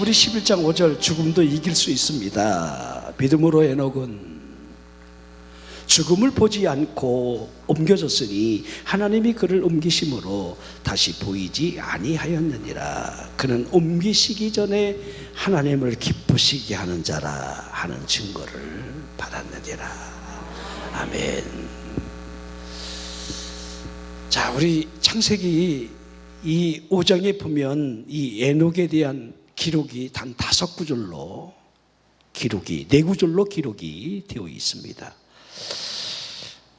시브리 11장 5절 죽음도 이길 수 있습니다. 믿음으로 에녹은 죽음을 보지 않고 옮겨졌으니 하나님이 그를 옮기심으로 다시 보이지 아니하였느니라. 그는 옮기시기 전에 하나님을 기쁘시게 하는 자라 하는 증거를 받았느니라. 아멘. 자, 우리 창세기 이 5장에 보면 이 에녹에 대한 기록이 단 5구절로 기록이 4구절로 기록이 되어 있습니다.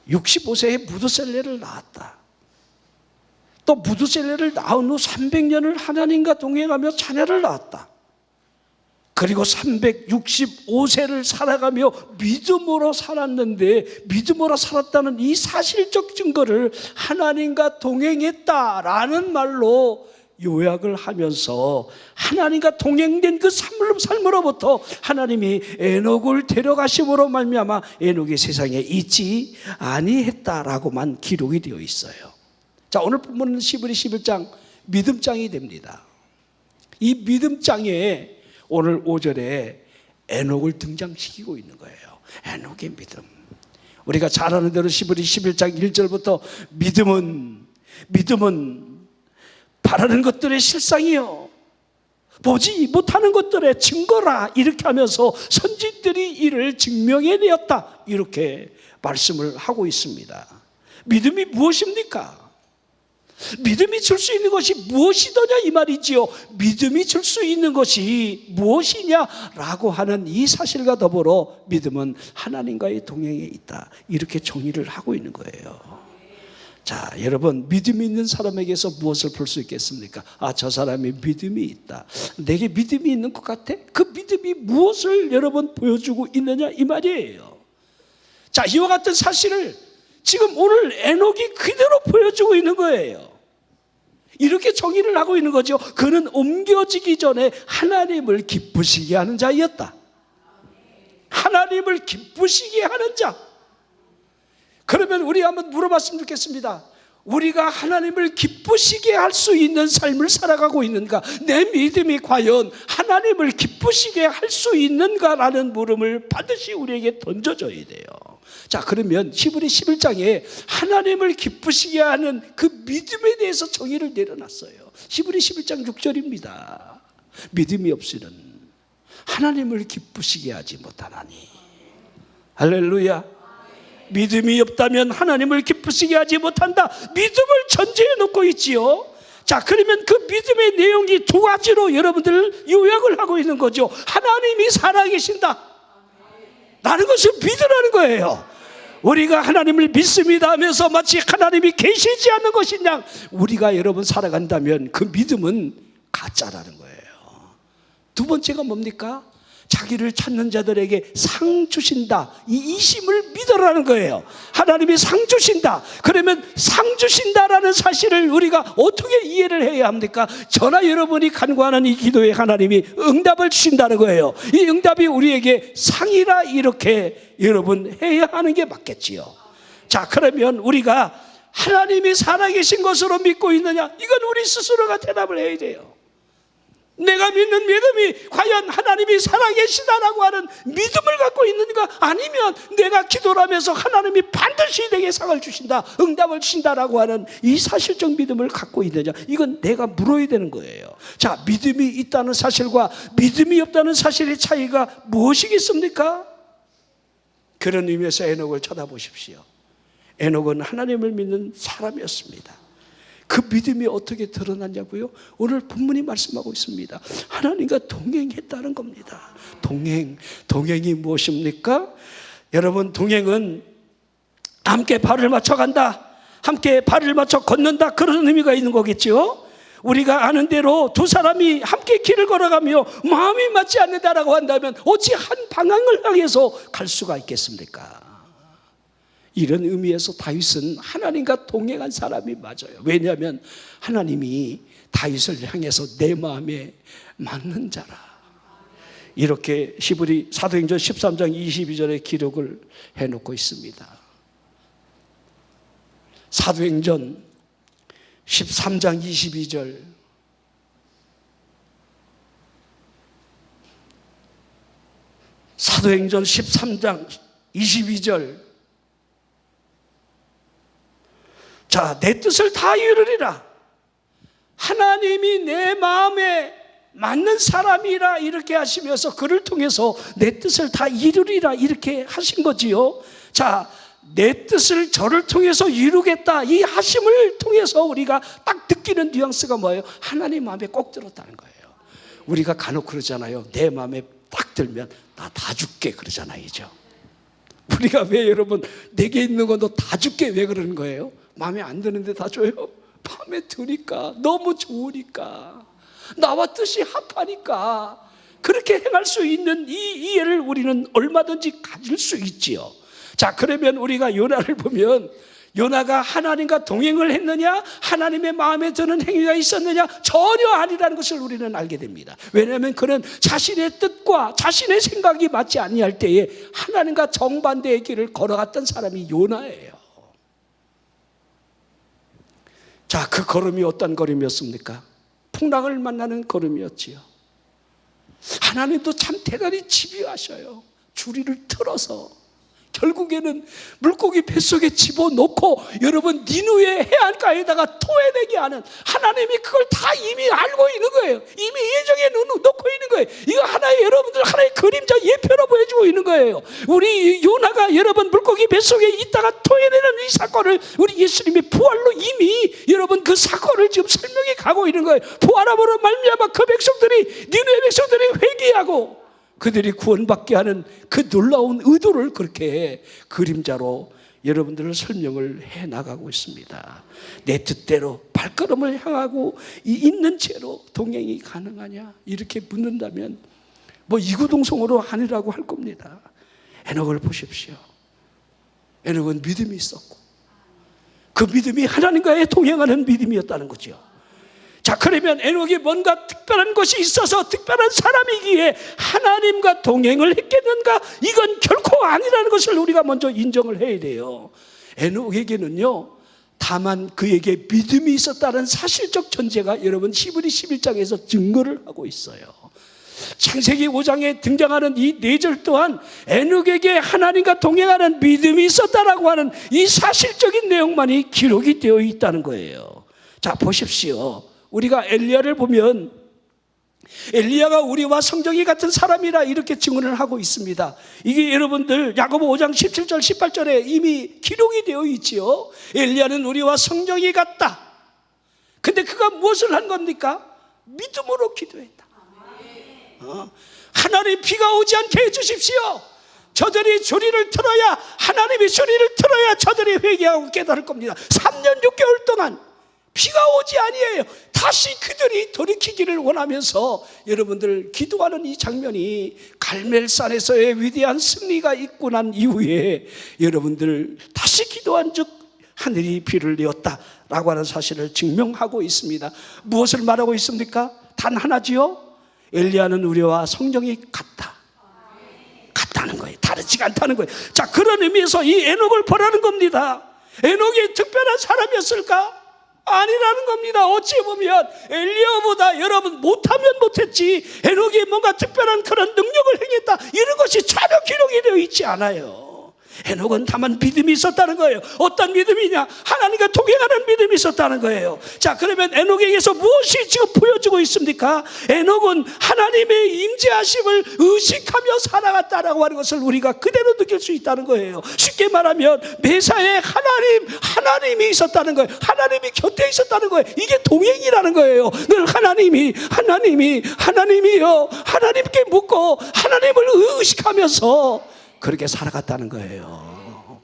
65세에 무드셀레를 낳았다. 또 무드셀레를 낳은 후 300년을 하나님과 동행하며 자녀를 낳았다. 그리고 365세를 살아가며 믿음으로 살았는데, 믿음으로 살았다는 이 사실적 증거를 하나님과 동행했다라는 말로 요약을 하면서 하나님과 동행된 그 삶으로부터 하나님이 에녹을 데려가심으로 말미암아 에녹이 세상에 있지 아니했다라고만 기록이 되어 있어요. 자, 오늘 본문은 시브리 11장 믿음장이 됩니다. 이 믿음장에 오늘 5절에 에녹을 등장시키고 있는 거예요. 에녹의 믿음. 우리가 잘 아는 대로 시브리 11장 1절부터 믿음은 바라는 것들의 실상이요 보지 못하는 것들의 증거라, 이렇게 하면서 선진들이 이를 증명해내었다, 이렇게 말씀을 하고 있습니다. 믿음이 무엇입니까? 믿음이 줄 수 있는 것이 무엇이더냐 이 말이지요. 믿음이 줄 수 있는 것이 무엇이냐라고 하는 이 사실과 더불어 믿음은 하나님과의 동행에 있다, 이렇게 정의를 하고 있는 거예요. 자, 여러분, 믿음이 있는 사람에게서 무엇을 볼 수 있겠습니까? 아, 저 사람이 믿음이 있다, 내게 믿음이 있는 것 같아? 그 믿음이 무엇을 여러분 보여주고 있느냐 이 말이에요. 자, 이와 같은 사실을 지금 오늘 에녹이 그대로 보여주고 있는 거예요. 이렇게 정의를 하고 있는 거죠. 그는 옮겨지기 전에 하나님을 기쁘시게 하는 자였다. 하나님을 기쁘시게 하는 자. 그러면 우리 한번 물어봤으면 좋겠습니다. 우리가 하나님을 기쁘시게 할 수 있는 삶을 살아가고 있는가? 내 믿음이 과연 하나님을 기쁘시게 할 수 있는가라는 물음을 반드시 우리에게 던져줘야 돼요. 자, 그러면 시브리 11장에 하나님을 기쁘시게 하는 그 믿음에 대해서 정의를 내려놨어요. 시브리 11장 6절입니다. 믿음이 없이는 하나님을 기쁘시게 하지 못하나니. 할렐루야. 믿음이 없다면 하나님을 기쁘시게 하지 못한다, 믿음을 전제해 놓고 있지요. 자, 그러면 그 믿음의 내용이 2가지로 여러분들 요약을 하고 있는 거죠. 하나님이 살아계신다 라는 것을 믿으라는 거예요. 우리가 하나님을 믿습니다 하면서 마치 하나님이 계시지 않는 것이냐, 우리가 여러분 살아간다면 그 믿음은 가짜라는 거예요. 2번째가 뭡니까? 자기를 찾는 자들에게 상 주신다, 이 이심을 믿으라는 거예요. 하나님이 상 주신다. 그러면 상 주신다라는 사실을 우리가 어떻게 이해를 해야 합니까? 저나 여러분이 간구하는 이 기도에 하나님이 응답을 주신다는 거예요. 이 응답이 우리에게 상이라, 이렇게 여러분 해야 하는 게 맞겠지요. 자, 그러면 우리가 하나님이 살아계신 것으로 믿고 있느냐, 이건 우리 스스로가 대답을 해야 돼요. 내가 믿는 믿음이 과연 하나님이 살아계시다라고 하는 믿음을 갖고 있는가, 아니면 내가 기도를 하면서 하나님이 반드시 내게 상을 주신다, 응답을 주신다라고 하는 이 사실적 믿음을 갖고 있느냐, 이건 내가 물어야 되는 거예요. 자, 믿음이 있다는 사실과 믿음이 없다는 사실의 차이가 무엇이겠습니까? 그런 의미에서 에녹을 쳐다보십시오. 에녹은 하나님을 믿는 사람이었습니다. 그 믿음이 어떻게 드러났냐고요? 오늘 본문이 말씀하고 있습니다. 하나님과 동행했다는 겁니다. 동행이 무엇입니까? 여러분, 동행은 함께 발을 맞춰 간다, 함께 발을 맞춰 걷는다, 그런 의미가 있는 거겠죠. 우리가 아는 대로 2사람이 함께 길을 걸어가며 마음이 맞지 않는다라고 한다면 어찌 한 방향을 향해서 갈 수가 있겠습니까? 이런 의미에서 다윗은 하나님과 동행한 사람이 맞아요. 왜냐하면 하나님이 다윗을 향해서 내 마음에 맞는 자라, 이렇게 시브리 사도행전 13장 22절에 기록을 해놓고 있습니다. 사도행전 13장 22절, 사도행전 13장 22절. 자, 내 뜻을 다 이루리라. 하나님이 내 마음에 맞는 사람이라 이렇게 하시면서 그를 통해서 내 뜻을 다 이루리라 이렇게 하신 거지요. 자, 내 뜻을 저를 통해서 이루겠다 이 하심을 통해서 우리가 딱 느끼는 뉘앙스가 뭐예요? 하나님 마음에 꼭 들었다는 거예요. 우리가 간혹 그러잖아요. 내 마음에 딱 들면 나 다 줄게 그러잖아요. 우리가 왜 여러분 내게 있는 거 너 다 줄게 왜 그러는 거예요? 마음에 안 드는데 다 줘요? 마음에 드니까, 너무 좋으니까, 나와 뜻이 합하니까 그렇게 행할 수 있는 이 이해를 우리는 얼마든지 가질 수 있지요. 자, 그러면 우리가 요나를 보면 요나가 하나님과 동행을 했느냐, 하나님의 마음에 드는 행위가 있었느냐? 전혀 아니라는 것을 우리는 알게 됩니다. 왜냐하면 그는 자신의 뜻과 자신의 생각이 맞지 아니할 때에 하나님과 정반대의 길을 걸어갔던 사람이 요나예요. 자, 그 걸음이 어떤 걸음이었습니까? 풍랑을 만나는 걸음이었지요. 하나님도 참 대단히 집요하셔요. 주리를 틀어서 결국에는 물고기 뱃속에 집어넣고 여러분 니누의 해안가에다가 토해내게 하는, 하나님이 그걸 다 이미 알고 있는 거예요. 이미 예정에 놓고 있는 거예요. 이거 하나의 여러분들 하나의 그림자 예표로 보여주고 있는 거예요. 우리 요나가 여러분 물고기 뱃속에 있다가 토해내는 이 사건을 우리 예수님이 부활로 이미 여러분 그 사건을 지금 설명해 가고 있는 거예요. 부활함으로 말미암아 그 백성들이, 니누의 백성들이 회개하고 그들이 구원받게 하는 그 놀라운 의도를 그렇게 그림자로 여러분들을 설명을 해 나가고 있습니다. 내 뜻대로 발걸음을 향하고 있는 채로 동행이 가능하냐 이렇게 묻는다면 뭐 이구동성으로 아니라고 할 겁니다. 에녹을 보십시오. 에녹은 믿음이 있었고 그 믿음이 하나님과의 동행하는 믿음이었다는 거죠. 자, 그러면 에녹이 뭔가 특별한 것이 있어서 특별한 사람이기에 하나님과 동행을 했겠는가? 이건 결코 아니라는 것을 우리가 먼저 인정을 해야 돼요. 에녹에게는요, 다만 그에게 믿음이 있었다는 사실적 전제가 여러분 히브리 11장에서 증거를 하고 있어요. 창세기 5장에 등장하는 이 4절 또한 에녹에게 하나님과 동행하는 믿음이 있었다라고 하는 이 사실적인 내용만이 기록이 되어 있다는 거예요. 자, 보십시오. 우리가 엘리야를 보면 엘리야가 우리와 성정이 같은 사람이라 이렇게 증언을 하고 있습니다. 이게 여러분들 야고보 5장 17절 18절에 이미 기록이 되어 있지요. 엘리야는 우리와 성정이 같다. 근데 그가 무엇을 한 겁니까? 믿음으로 기도했다. 하나님 비가 오지 않게 해주십시오. 저들이 주리를 틀어야, 하나님이 주리를 틀어야 저들이 회개하고 깨달을 겁니다. 3년 6개월 동안 비가 오지 아니에요. 다시 그들이 돌이키기를 원하면서 여러분들 기도하는 이 장면이 갈멜산에서의 위대한 승리가 있고 난 이후에 여러분들 다시 기도한 즉 하늘이 비를 내었다라고 하는 사실을 증명하고 있습니다. 무엇을 말하고 있습니까? 단 하나지요. 엘리야는 우리와 성정이 같다는 거예요. 다르지가 않다는 거예요. 자, 그런 의미에서 이 에녹을 보라는 겁니다. 에녹이 특별한 사람이었을까? 아니라는 겁니다. 어찌 보면 엘리야보다 여러분 못하면 못했지 에녹이 뭔가 특별한 그런 능력을 행했다 이런 것이 전혀 기록이 되어 있지 않아요. 에녹은 다만 믿음이 있었다는 거예요. 어떤 믿음이냐? 하나님과 동행하는 믿음이 있었다는 거예요. 자, 그러면 에녹에게서 무엇이 지금 보여지고 있습니까? 에녹은 하나님의 임재하심을 의식하며 살아갔다라고 하는 것을 우리가 그대로 느낄 수 있다는 거예요. 쉽게 말하면 매사에 하나님이 있었다는 거예요. 하나님이 곁에 있었다는 거예요. 이게 동행이라는 거예요. 늘 하나님이요 하나님께 묻고 하나님을 의식하면서 그렇게 살아갔다는 거예요.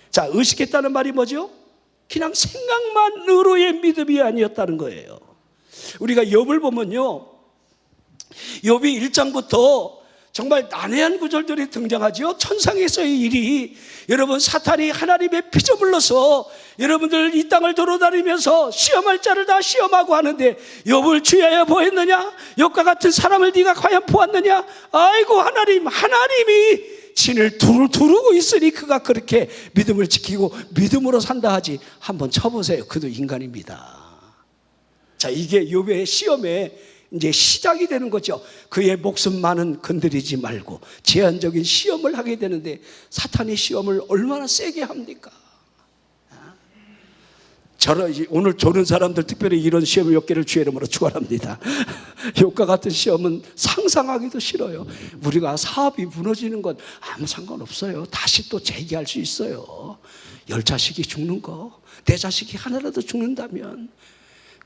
자, 의식했다는 말이 뭐죠? 그냥 생각만으로의 믿음이 아니었다는 거예요. 우리가 욥을 보면요, 욥이 1장부터 정말 난해한 구절들이 등장하죠. 천상에서의 일이, 여러분 사탄이 하나님의 피조물로서 여러분들 이 땅을 돌아다니면서 시험할 자를 다 시험하고 하는데 욥을 취하여 보았느냐? 욥과 같은 사람을 네가 과연 보았느냐? 아이고 하나님이 진을 두르고 있으니 그가 그렇게 믿음을 지키고 믿음으로 산다 하지. 한번 쳐보세요. 그도 인간입니다. 자, 이게 욥의 시험의 이제 시작이 되는 거죠. 그의 목숨만은 건드리지 말고 제한적인 시험을 하게 되는데, 사탄이 시험을 얼마나 세게 합니까? 오늘 조는 사람들 특별히 이런 시험이 없기를 주의 이름으로 축원합니다. 욕과 같은 시험은 상상하기도 싫어요. 우리가 사업이 무너지는 건 아무 상관없어요. 다시 또 재기할 수 있어요. 10자식이 죽는 거, 내 자식이 하나라도 죽는다면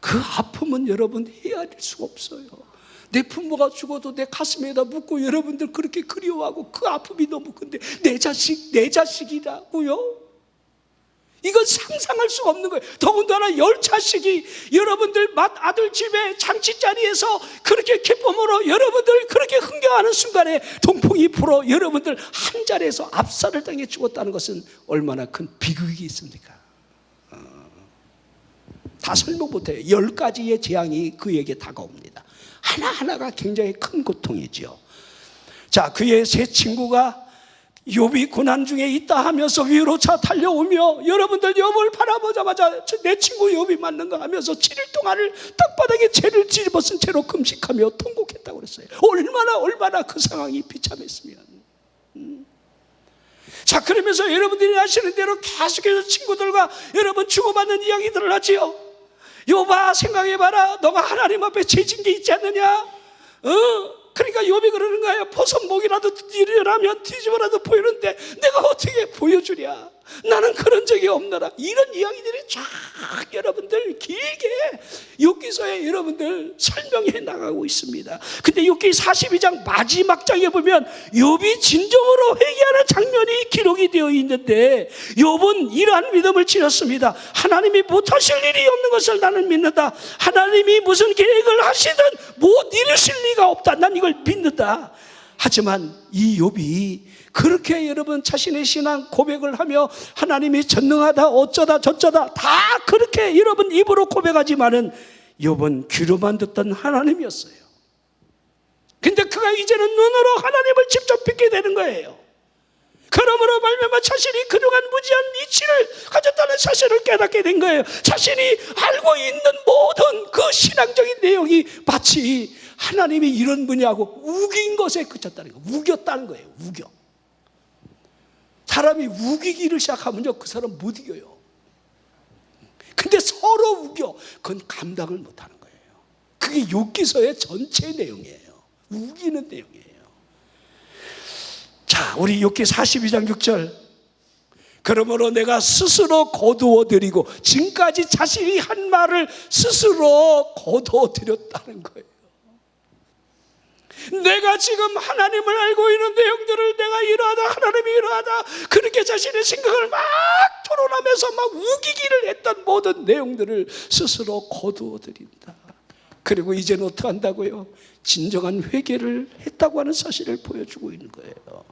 그 아픔은 여러분 헤아릴 수가 없어요. 내 부모가 죽어도 내 가슴에다 묻고 여러분들 그렇게 그리워하고 그 아픔이 너무 큰데 내 자식이라고요? 이건 상상할 수가 없는 거예요. 더군다나 10자식이 여러분들 맏아들 집에 잔치자리에서 그렇게 기쁨으로 여러분들 그렇게 흥겨워하는 순간에 동풍이 불어 여러분들 한 자리에서 압살을 당해 죽었다는 것은 얼마나 큰 비극이 있습니까? 다 설명 못해요. 10가지의 재앙이 그에게 다가옵니다. 하나하나가 굉장히 큰 고통이죠. 자, 그의 세 친구가 욥이 고난 중에 있다 하면서 위로 차 달려오며 여러분들 욥을 바라보자마자 내 친구 욥이 맞는가 하면서 7일 동안을 땅바닥에 죄를 뒤집어쓴 채로 금식하며 통곡했다고 그랬어요. 얼마나 그 상황이 비참했으면. 자, 그러면서 여러분들이 아시는 대로 계속해서 친구들과 여러분 주고받는 이야기들을 하지요. 욥아, 생각해봐라. 너가 하나님 앞에 죄진 게 있지 않느냐? 그러니까 욥이 그러는 거예요. 보선목이라도 일어나면 뒤집어라도 보이는데 내가 어떻게 보여주랴? 나는 그런 적이 없노라. 이런 이야기들이 쫙 여러분들 길게 욥기서에 여러분들 설명해 나가고 있습니다. 근데 욥기 42장 마지막 장에 보면 욥이 진정으로 회개하는 장면이 기록이 되어 있는데, 욥은 이러한 믿음을 지녔습니다. 하나님이 못하실 일이 없는 것을 나는 믿는다. 하나님이 무슨 계획을 하시든 못 이루실 리가 없다. 난 이걸 믿는다. 하지만 이 욥이 그렇게 여러분 자신의 신앙 고백을 하며 하나님이 전능하다 어쩌다 저쩌다 다 그렇게 여러분 입으로 고백하지만은 욥은 귀로만 듣던 하나님이었어요. 근데 그가 이제는 눈으로 하나님을 직접 뵙게 되는 거예요. 그러므로 말미암아 자신이 그동안 무지한 이치를 가졌다는 사실을 깨닫게 된 거예요. 자신이 알고 있는 모든 그 신앙적인 내용이 마치 하나님이 이런 분이하고 우긴 것에 그쳤다는 거예요. 우겼다는 거예요. 우겨. 사람이 우기기를 시작하면요, 그 사람 못 이겨요. 근데 서로 우겨. 그건 감당을 못하는 거예요. 그게 욥기서의 전체 내용이에요. 우기는 내용이에요. 자, 우리 욥기 42장 6절. 그러므로 내가 스스로 거두어 드리고, 지금까지 자신이 한 말을 스스로 거두어 드렸다는 거예요. 내가 지금 하나님을 알고 있는 내용들을 내가 이러하다 하나님이 이러하다 그렇게 자신의 생각을 막 토론하면서 막 우기기를 했던 모든 내용들을 스스로 거두어 드린다. 그리고 이제는 어떻게 한다고요? 진정한 회개를 했다고 하는 사실을 보여주고 있는 거예요.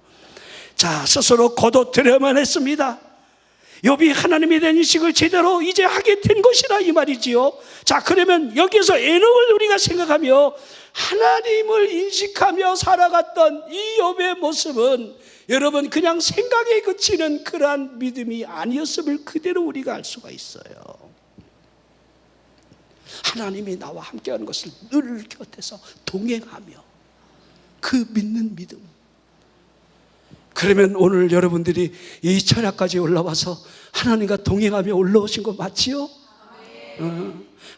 자, 스스로 거두어 드려야만 했습니다. 욥이 하나님에 대한 인식을 제대로 이제 하게 된 것이라 이 말이지요. 자, 그러면 여기서 에녹을 우리가 생각하며 하나님을 인식하며 살아갔던 이 욥의 모습은 여러분 그냥 생각에 그치는 그러한 믿음이 아니었음을 그대로 우리가 알 수가 있어요. 하나님이 나와 함께하는 것을 늘 곁에서 동행하며 그 믿는 믿음. 그러면 오늘 여러분들이 이 철야까지 올라와서 하나님과 동행하며 올라오신 거 맞지요?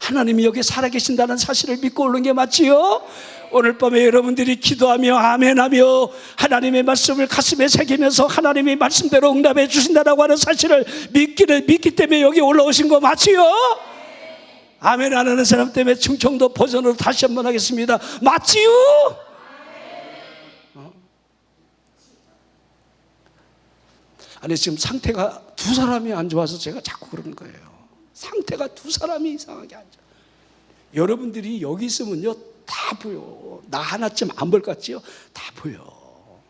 하나님이 여기 살아계신다는 사실을 믿고 오는 게 맞지요? 오늘 밤에 여러분들이 기도하며 아멘하며 하나님의 말씀을 가슴에 새기면서 하나님의 말씀대로 응답해 주신다라고 하는 사실을 믿기 때문에 여기 올라오신 거 맞지요? 아멘 안 하는 사람 때문에 충청도 버전으로 다시 한번 하겠습니다. 맞지요? 아니, 지금 상태가 두 사람이 안 좋아서 제가 자꾸 그러는 거예요. 상태가 두 사람이 이상하게 안 좋아. 여러분들이 여기 있으면요 다 보여. 나 하나쯤 안 볼 것 같지요? 다 보여.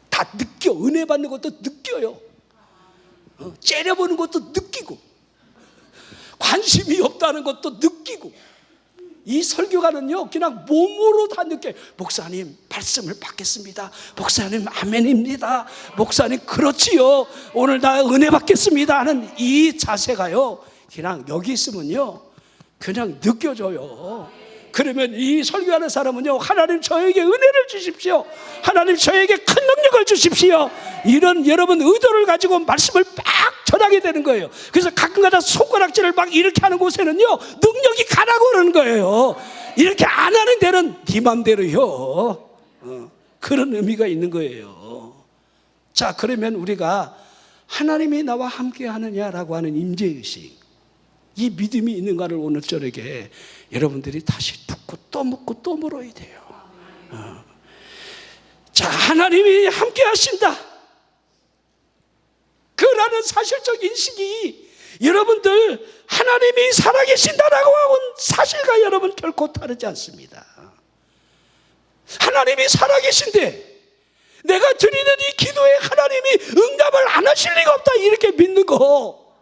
다 느껴. 은혜 받는 것도 느껴요. 째려보는 것도 느끼고, 관심이 없다는 것도 느끼고. 이 설교가는요 그냥 몸으로 다 느껴요. 목사님 말씀을 받겠습니다. 목사님 아멘입니다. 목사님 그렇지요. 오늘 나 은혜 받겠습니다 하는 이 자세가요 그냥 여기 있으면요 그냥 느껴져요. 그러면 이 설교하는 사람은요, 하나님 저에게 은혜를 주십시오, 하나님 저에게 큰 능력을 주십시오, 이런 여러분 의도를 가지고 말씀을 막 전하게 되는 거예요. 그래서 가끔가다 손가락질을 막 이렇게 하는 곳에는요, 능력이 가라고 그러는 거예요. 이렇게 안 하는 데는 네 맘대로요. 그런 의미가 있는 거예요. 자, 그러면 우리가 하나님이 나와 함께 하느냐라고 하는 임재의식, 이 믿음이 있는가를 오늘 저녁에 여러분들이 다시 묻고 또 묻고 또 물어야 돼요. 자, 하나님이 함께 하신다, 그라는 사실적 인식이 여러분들 하나님이 살아계신다라고 하는 사실과 여러분 결코 다르지 않습니다. 하나님이 살아계신데 내가 드리는 이 기도에 하나님이 응답을 안 하실 리가 없다, 이렇게 믿는 거,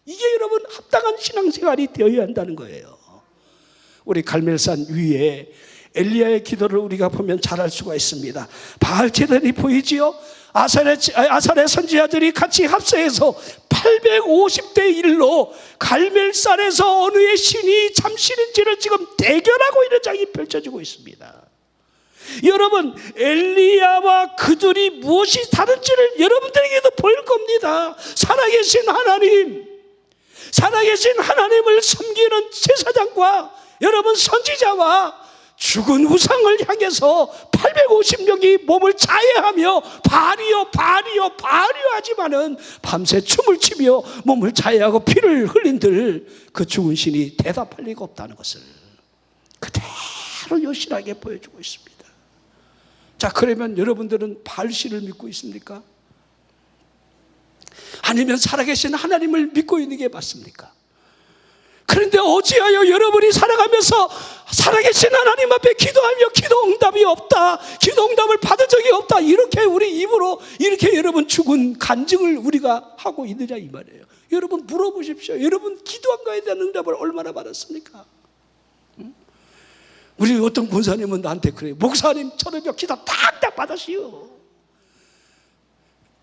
이게 여러분 합당한 신앙생활이 되어야 한다는 거예요. 우리 갈멜산 위에 엘리야의 기도를 우리가 보면 잘 알 수가 있습니다. 바알 제단이 보이지요? 아살의 선지자들이 같이 합세해서 850대 1로 갈멜산에서 어느 의 신이 참신인지를 지금 대결하고 있는 장이 펼쳐지고 있습니다. 여러분, 엘리야와 그들이 무엇이 다른지를 여러분들에게도 보일 겁니다. 살아계신 하나님, 살아계신 하나님을 섬기는 제사장과 여러분 선지자와 죽은 우상을 향해서 850명이 몸을 자해하며 바리요 바리요 바리요 하지만은 밤새 춤을 추며 몸을 자해하고 피를 흘린들 그 죽은 신이 대답할 리가 없다는 것을 그대로 여실하게 보여주고 있습니다. 자, 그러면 여러분들은 바알신을 믿고 있습니까? 아니면 살아계신 하나님을 믿고 있는 게 맞습니까? 그런데 어찌하여 여러분이 살아가면서 살아계신 하나님 앞에 기도하며 기도 응답이 없다, 기도 응답을 받은 적이 없다, 이렇게 우리 입으로 이렇게 여러분 죽은 간증을 우리가 하고 있느냐 이 말이에요. 여러분 물어보십시오. 여러분 기도한 거에 대한 응답을 얼마나 받았습니까? 우리 어떤 권사님은 나한테 그래요. 목사님처럼요 기도 딱딱 받으시오.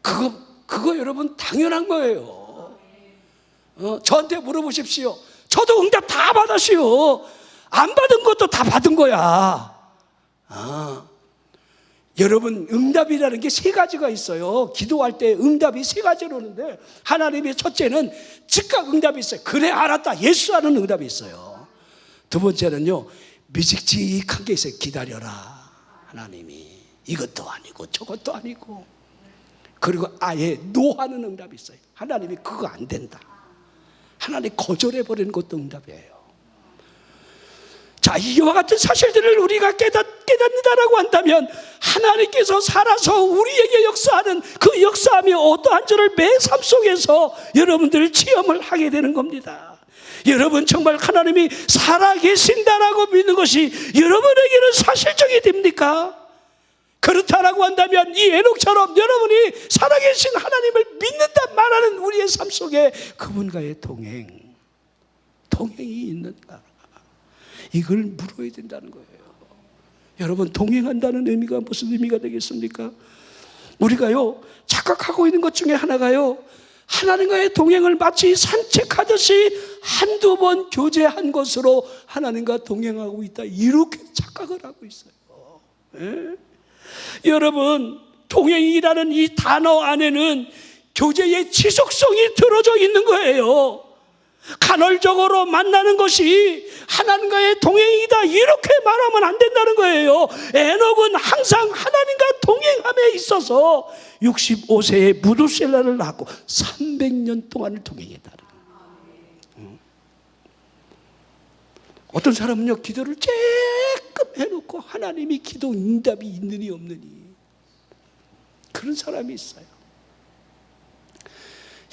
그거 여러분 당연한 거예요. 저한테 물어보십시오. 저도 응답 다 받으시오. 안 받은 것도 다 받은 거야. 여러분, 응답이라는 게 세 가지가 있어요. 기도할 때 응답이 세 가지로 오는데, 하나님의 첫째는 즉각 응답이 있어요. 그래 알았다, 예수 하는 응답이 있어요. 두 번째는요, 미직직한 게 있어요. 기다려라, 하나님이 이것도 아니고 저것도 아니고. 그리고 아예 노하는 응답이 있어요. 하나님이 그거 안 된다, 하나님 거절해버리는 것도 응답이에요. 자, 이와 같은 사실들을 우리가 깨닫는다라고 한다면 하나님께서 살아서 우리에게 역사하는 그 역사함이 어떠한 줄을 매 삶 속에서 여러분들 체험을 하게 되는 겁니다. 여러분, 정말 하나님이 살아계신다라고 믿는 것이 여러분에게는 사실적이 됩니까? 그렇다라고 한다면 이 에녹처럼 여러분이 살아계신 하나님을 믿는다 말하는 우리의 삶 속에 그분과의 동행이 있는가, 이걸 물어야 된다는 거예요. 여러분, 동행한다는 의미가 무슨 의미가 되겠습니까? 우리가요 착각하고 있는 것 중에 하나가요, 하나님과의 동행을 마치 산책하듯이 한두 번 교제한 것으로 하나님과 동행하고 있다, 이렇게 착각을 하고 있어요. 여러분, 동행이라는 이 단어 안에는 교제의 지속성이 들어져 있는 거예요. 간헐적으로 만나는 것이 하나님과의 동행이다, 이렇게 말하면 안 된다는 거예요. 에녹은 항상 하나님과 동행함에 있어서 65세에 무두셀라를 낳고 300년 동안을 동행했다. 어떤 사람은요, 기도를 쬐끔 해놓고 하나님이 기도 응답이 있느니 없느니, 그런 사람이 있어요.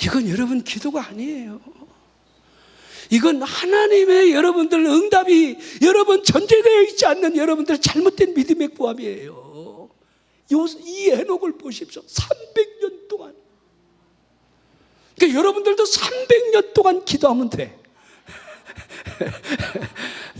이건 여러분 기도가 아니에요. 이건 하나님의 여러분들 응답이 여러분 전제되어 있지 않는 여러분들 잘못된 믿음의 구함이에요. 이 에녹을 보십시오. 300년 동안. 그러니까 여러분들도 300년 동안 기도하면 돼.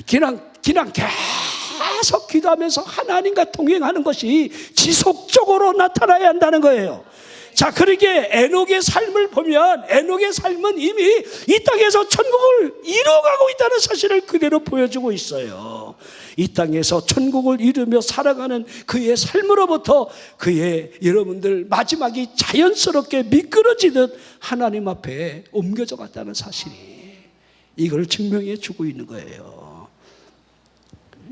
그냥 계속 기도하면서 하나님과 동행하는 것이 지속적으로 나타나야 한다는 거예요. 자, 그러기에 에녹의 삶을 보면 에녹의 삶은 이미 이 땅에서 천국을 이루어가고 있다는 사실을 그대로 보여주고 있어요. 이 땅에서 천국을 이루며 살아가는 그의 삶으로부터 그의 여러분들 마지막이 자연스럽게 미끄러지듯 하나님 앞에 옮겨져 갔다는 사실이 이걸 증명해 주고 있는 거예요.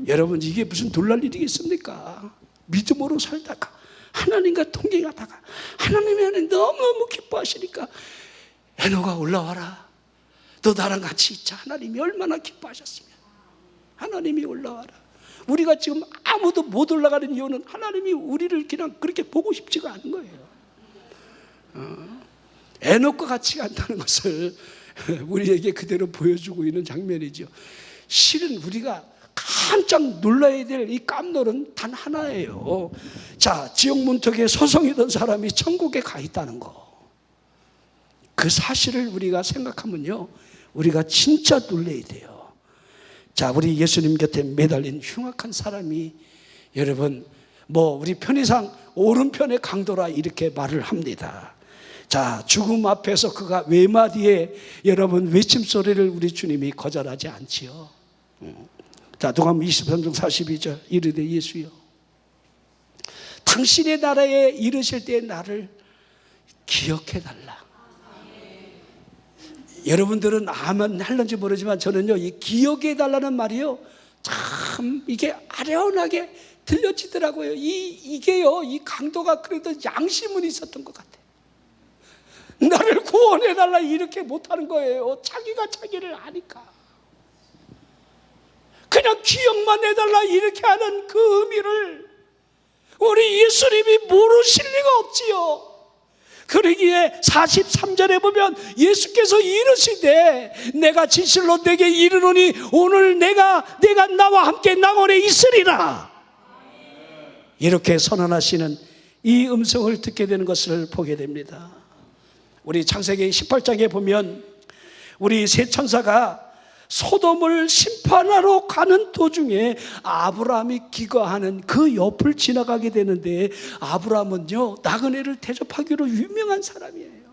여러분, 이게 무슨 놀랄 일이겠습니까? 믿음으로 살다가 하나님과 동행하다가 하나님이 하나님 너무너무 기뻐하시니까 에녹아 올라와라, 너 나랑 같이 있자. 하나님이 얼마나 기뻐하셨으면 하나님이 올라와라. 우리가 지금 아무도 못 올라가는 이유는 하나님이 우리를 그냥 그렇게 보고 싶지가 않은 거예요. 에녹과 같이 간다는 것을 우리에게 그대로 보여주고 있는 장면이죠. 실은 우리가 깜짝 놀라야 될 이 깜놀은 단 하나예요. 자, 지옥 문턱에 소송이던 사람이 천국에 가 있다는 거, 그 사실을 우리가 생각하면요, 우리가 진짜 놀라야 돼요. 자, 우리 예수님 곁에 매달린 흉악한 사람이 여러분 우리 편의상 오른편의 강도라 이렇게 말을 합니다. 자, 죽음 앞에서 그가 외마디에 여러분 외침소리를 우리 주님이 거절하지 않지요. 자, 누가복음 23장 42절 이르되 예수여 당신의 나라에 이르실 때 나를 기억해달라. 여러분들은 아멘 할런지 모르지만 저는요, 이 기억해달라는 말이요, 참 이게 아련하게 들려지더라고요. 이게요, 이 강도가 그래도 양심은 있었던 것 같아요. 나를 구원해달라 이렇게 못하는 거예요. 자기가 자기를 아니까. 그냥 기억만 해달라 이렇게 하는 그 의미를 우리 예수님이 모르실 리가 없지요. 그러기에 43절에 보면 예수께서 이르시되 내가 진실로 내게 이르노니 오늘 내가 나와 함께 낙원에 있으리라, 이렇게 선언하시는 이 음성을 듣게 되는 것을 보게 됩니다. 우리 창세기 18장에 보면 우리 세 천사가 소돔을 심판하러 가는 도중에 아브라함이 기거하는 그 옆을 지나가게 되는데, 아브라함은요, 나그네를 대접하기로 유명한 사람이에요.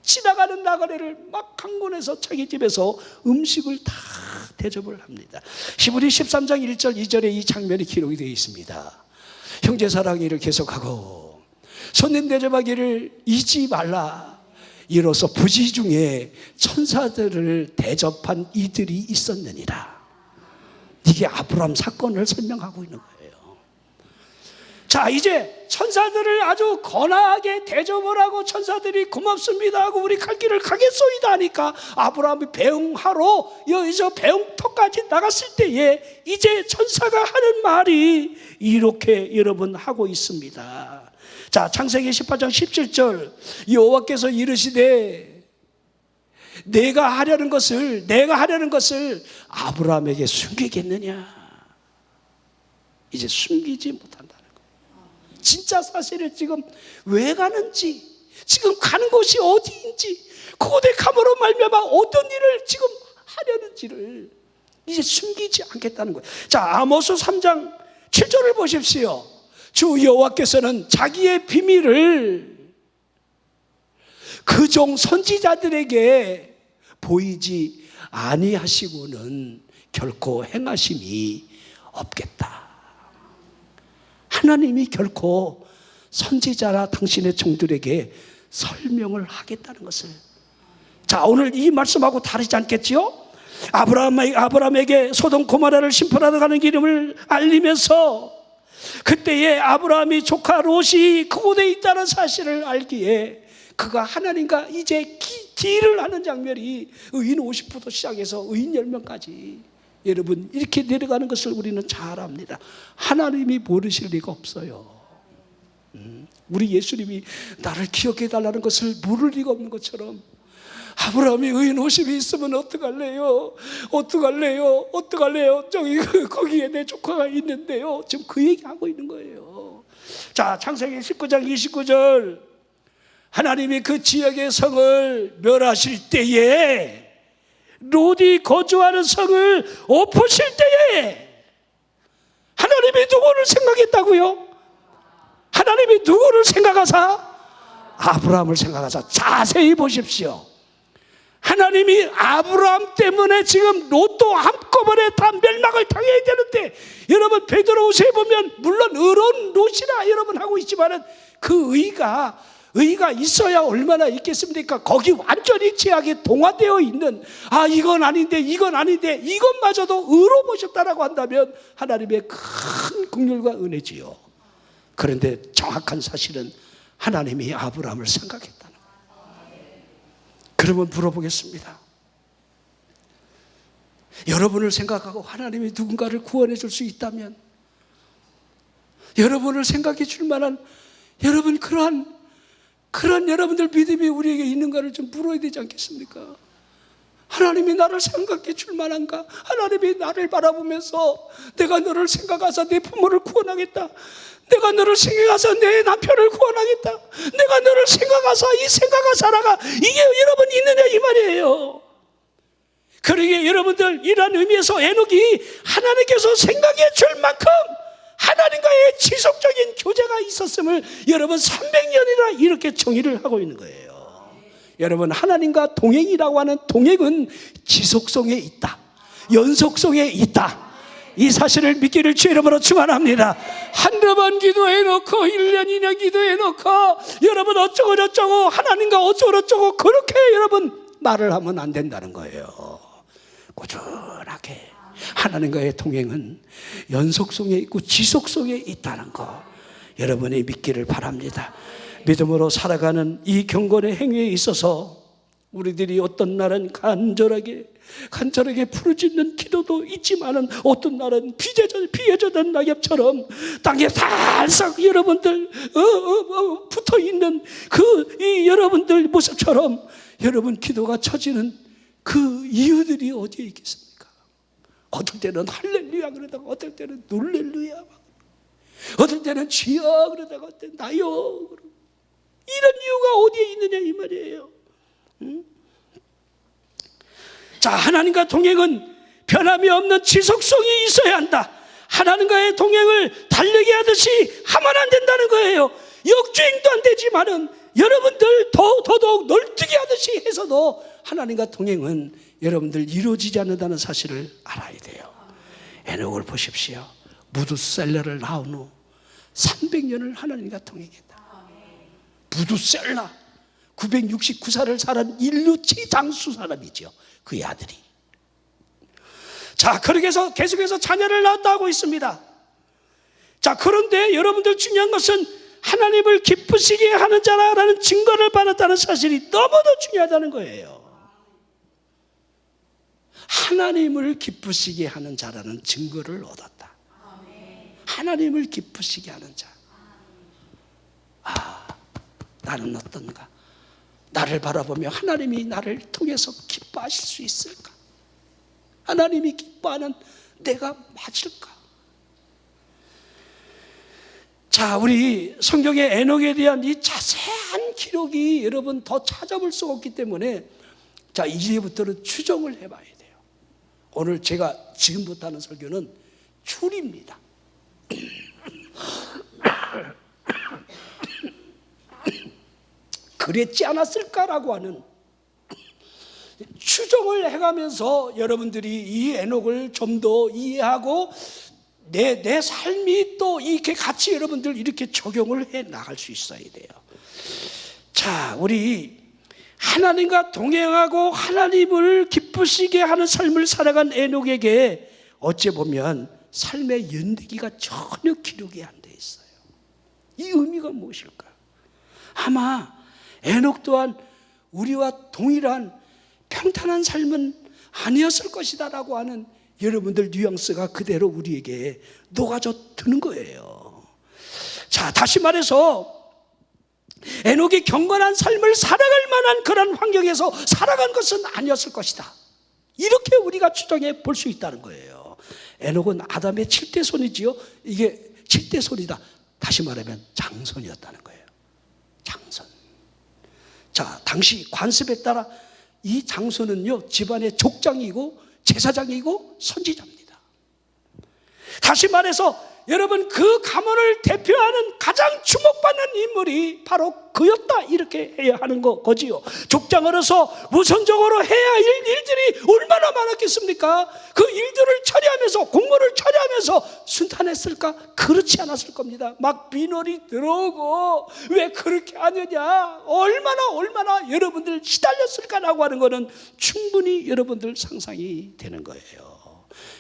지나가는 나그네를 막 강권해서 자기 집에서 음식을 다 대접을 합니다. 히브리 13장 1절 2절에 이 장면이 기록이 되어 있습니다. 형제 사랑을 계속하고 손님 대접하기를 잊지 말라. 이로써 부지 중에 천사들을 대접한 이들이 있었느니라. 이게 아브라함 사건을 설명하고 있는 거예요. 자, 이제 천사들을 아주 거나하게 대접을 하고 천사들이 고맙습니다 하고 우리 갈 길을 가겠소이다 하니까 아브라함이 배웅하러 여기서 배웅터까지 나갔을 때에 이제 천사가 하는 말이 이렇게 여러분 하고 있습니다. 자, 창세기 18장 17절 여호와께서 이르시되 내가 하려는 것을 아브라함에게 숨기겠느냐. 이제 숨기지 못한다는 거예요. 진짜 사실을 지금 왜 가는지, 지금 가는 곳이 어디인지, 고백함으로 말미암아 어떤 일을 지금 하려는지를 이제 숨기지 않겠다는 거예요. 자, 아모스 3장 7절을 보십시오. 주 여호와께서는 자기의 비밀을 그종 선지자들에게 보이지 아니하시고는 결코 행하심이 없겠다. 하나님이 결코 선지자나 당신의 종들에게 설명을 하겠다는 것을, 자, 오늘 이 말씀하고 다르지 않겠지요? 아브라함에게 소돔 고모라를 심판하러 가는 길임을 알리면서 그때에 아브라함이 조카 롯이 그곳에 있다는 사실을 알기에 그가 하나님과 이제 딜을 하는 장면이 의인 50부터 시작해서 의인 10명까지 여러분 이렇게 내려가는 것을 우리는 잘 압니다. 하나님이 모르실 리가 없어요. 우리 예수님이 나를 기억해달라는 것을 모를 리가 없는 것처럼 아브라함이 의인 50이 있으면 어떡할래요? 저기 거기에 내 조카가 있는데요. 지금 그 얘기하고 있는 거예요. 자, 창세기 19장 29절 하나님이 그 지역의 성을 멸하실 때에 롯이 거주하는 성을 엎으실 때에 하나님이 누구를 생각했다고요? 하나님이 누구를 생각하사? 아브라함을 생각하자. 자세히 보십시오. 하나님이 아브라함 때문에 지금 롯도 한꺼번에 다 멸망을 당해야 되는데, 여러분 베드로후서에 보면 물론 의로운 롯이라 여러분 하고 있지만은 그 의가 있어야 얼마나 있겠습니까? 거기 완전히 죄악에 동화되어 있는, 이건 아닌데 이것마저도 의로 보셨다라고 한다면 하나님의 큰 긍휼과 은혜지요. 그런데 정확한 사실은 하나님이 아브라함을 생각했다는 거예요. 그러면 물어보겠습니다. 여러분을 생각하고 하나님이 누군가를 구원해 줄 수 있다면, 여러분을 생각해 줄 만한 여러분 그런 여러분들 믿음이 우리에게 있는가를 좀 물어야 되지 않겠습니까? 하나님이 나를 생각해 줄 만한가? 하나님이 나를 바라보면서 내가 너를 생각하사 내 부모를 구원하겠다, 내가 너를 생각하사 내 남편을 구원하겠다, 내가 너를 생각하사 이 생각하사라가 이게 여러분 있느냐 이 말이에요. 그러기에 여러분들 이런 의미에서 에녹이 하나님께서 생각해 줄 만큼 하나님과의 지속적인 교제가 있었음을 여러분 300년이나 이렇게 정의를 하고 있는 거예요. 여러분 하나님과 동행이라고 하는 동행은 지속성에 있다, 연속성에 있다. 이 사실을 믿기를 주의 이름으로 축원합니다. 한두 번 기도해놓고 1년 2년 기도해놓고 여러분 어쩌고 저쩌고 하나님과 어쩌고 저쩌고 그렇게 여러분 말을 하면 안 된다는 거예요. 꾸준하게 하나님과의 동행은 연속성에 있고 지속성에 있다는 거 여러분이 믿기를 바랍니다. 믿음으로 살아가는 이 경건의 행위에 있어서 우리들이 어떤 날은 간절하게 부르짖는 기도도 있지만은 어떤 날은 비해져던 낙엽처럼 땅에 살짝 여러분들 붙어 있는 이 여러분들 모습처럼 여러분 기도가 처지는 그 이유들이 어디에 있겠습니까? 어떨 때는 할렐루야 그러다가 어떨 때는 놀렐루야, 어떨 때는 주여 그러다가 어떨 때는 나요, 이런 이유가 어디에 있느냐 이 말이에요. 자, 하나님과 동행은 변함이 없는 지속성이 있어야 한다. 하나님과의 동행을 달리게 하듯이 하면 안 된다는 거예요. 역주행도 안 되지만은 여러분들 더더욱 널뛰게 하듯이 해서도 하나님과 동행은 여러분들 이루어지지 않는다는 사실을 알아야 돼요. 에녹을 보십시오. 무두셀라를 낳은 후 300년을 하나님과 동행했다. 무두셀라 969살을 살은 인류 최장수 사람이죠. 그의 아들이. 자, 그렇게 해서 계속해서 자녀를 낳았다 하고 있습니다. 자, 그런데 여러분들 중요한 것은 하나님을 기쁘시게 하는 자라는 증거를 받았다는 사실이 너무도 중요하다는 거예요. 하나님을 기쁘시게 하는 자라는 증거를 얻었다. 하나님을 기쁘시게 하는 자. 나는 어떤가? 나를 바라보며 하나님이 나를 통해서 기뻐하실 수 있을까? 하나님이 기뻐하는 내가 맞을까? 자, 우리 성경의 에녹에 대한 이 자세한 기록이 여러분 더 찾아볼 수가 없기 때문에 자, 이제부터는 추정을 해봐야 돼요. 오늘 제가 지금부터 하는 설교는 추리입니다. 그랬지 않았을까라고 하는 추정을 해가면서 여러분들이 이 에녹을 좀 더 이해하고 내 삶이 또 이렇게 같이 여러분들 이렇게 적용을 해 나갈 수 있어야 돼요. 자, 우리 하나님과 동행하고 하나님을 기쁘시게 하는 삶을 살아간 에녹에게 어찌 보면 삶의 연대기가 전혀 기록이 안 돼 있어요. 이 의미가 무엇일까? 아마 에녹 또한 우리와 동일한 평탄한 삶은 아니었을 것이다 라고 하는 여러분들 뉘앙스가 그대로 우리에게 녹아져 드는 거예요. 자, 다시 말해서 에녹이 경건한 삶을 살아갈 만한 그런 환경에서 살아간 것은 아니었을 것이다. 이렇게 우리가 추정해 볼 수 있다는 거예요. 에녹은 아담의 7대 손이지요. 이게 7대 손이다. 다시 말하면 장손이었다는 거예요. 장손. 자, 당시 관습에 따라 이 장손은요, 집안의 족장이고 제사장이고 선지자입니다. 다시 말해서 여러분 그 가문을 대표하는 가장 주목받는 인물이 바로 그였다, 이렇게 해야 하는 거지요. 족장으로서 우선적으로 해야 할 일들이 얼마나 많았겠습니까? 그 일들을 처리하면서, 공무를 처리하면서 순탄했을까? 그렇지 않았을 겁니다. 막 민원이 들어오고 왜 그렇게 하느냐, 얼마나 여러분들 시달렸을까라고 하는 것은 충분히 여러분들 상상이 되는 거예요.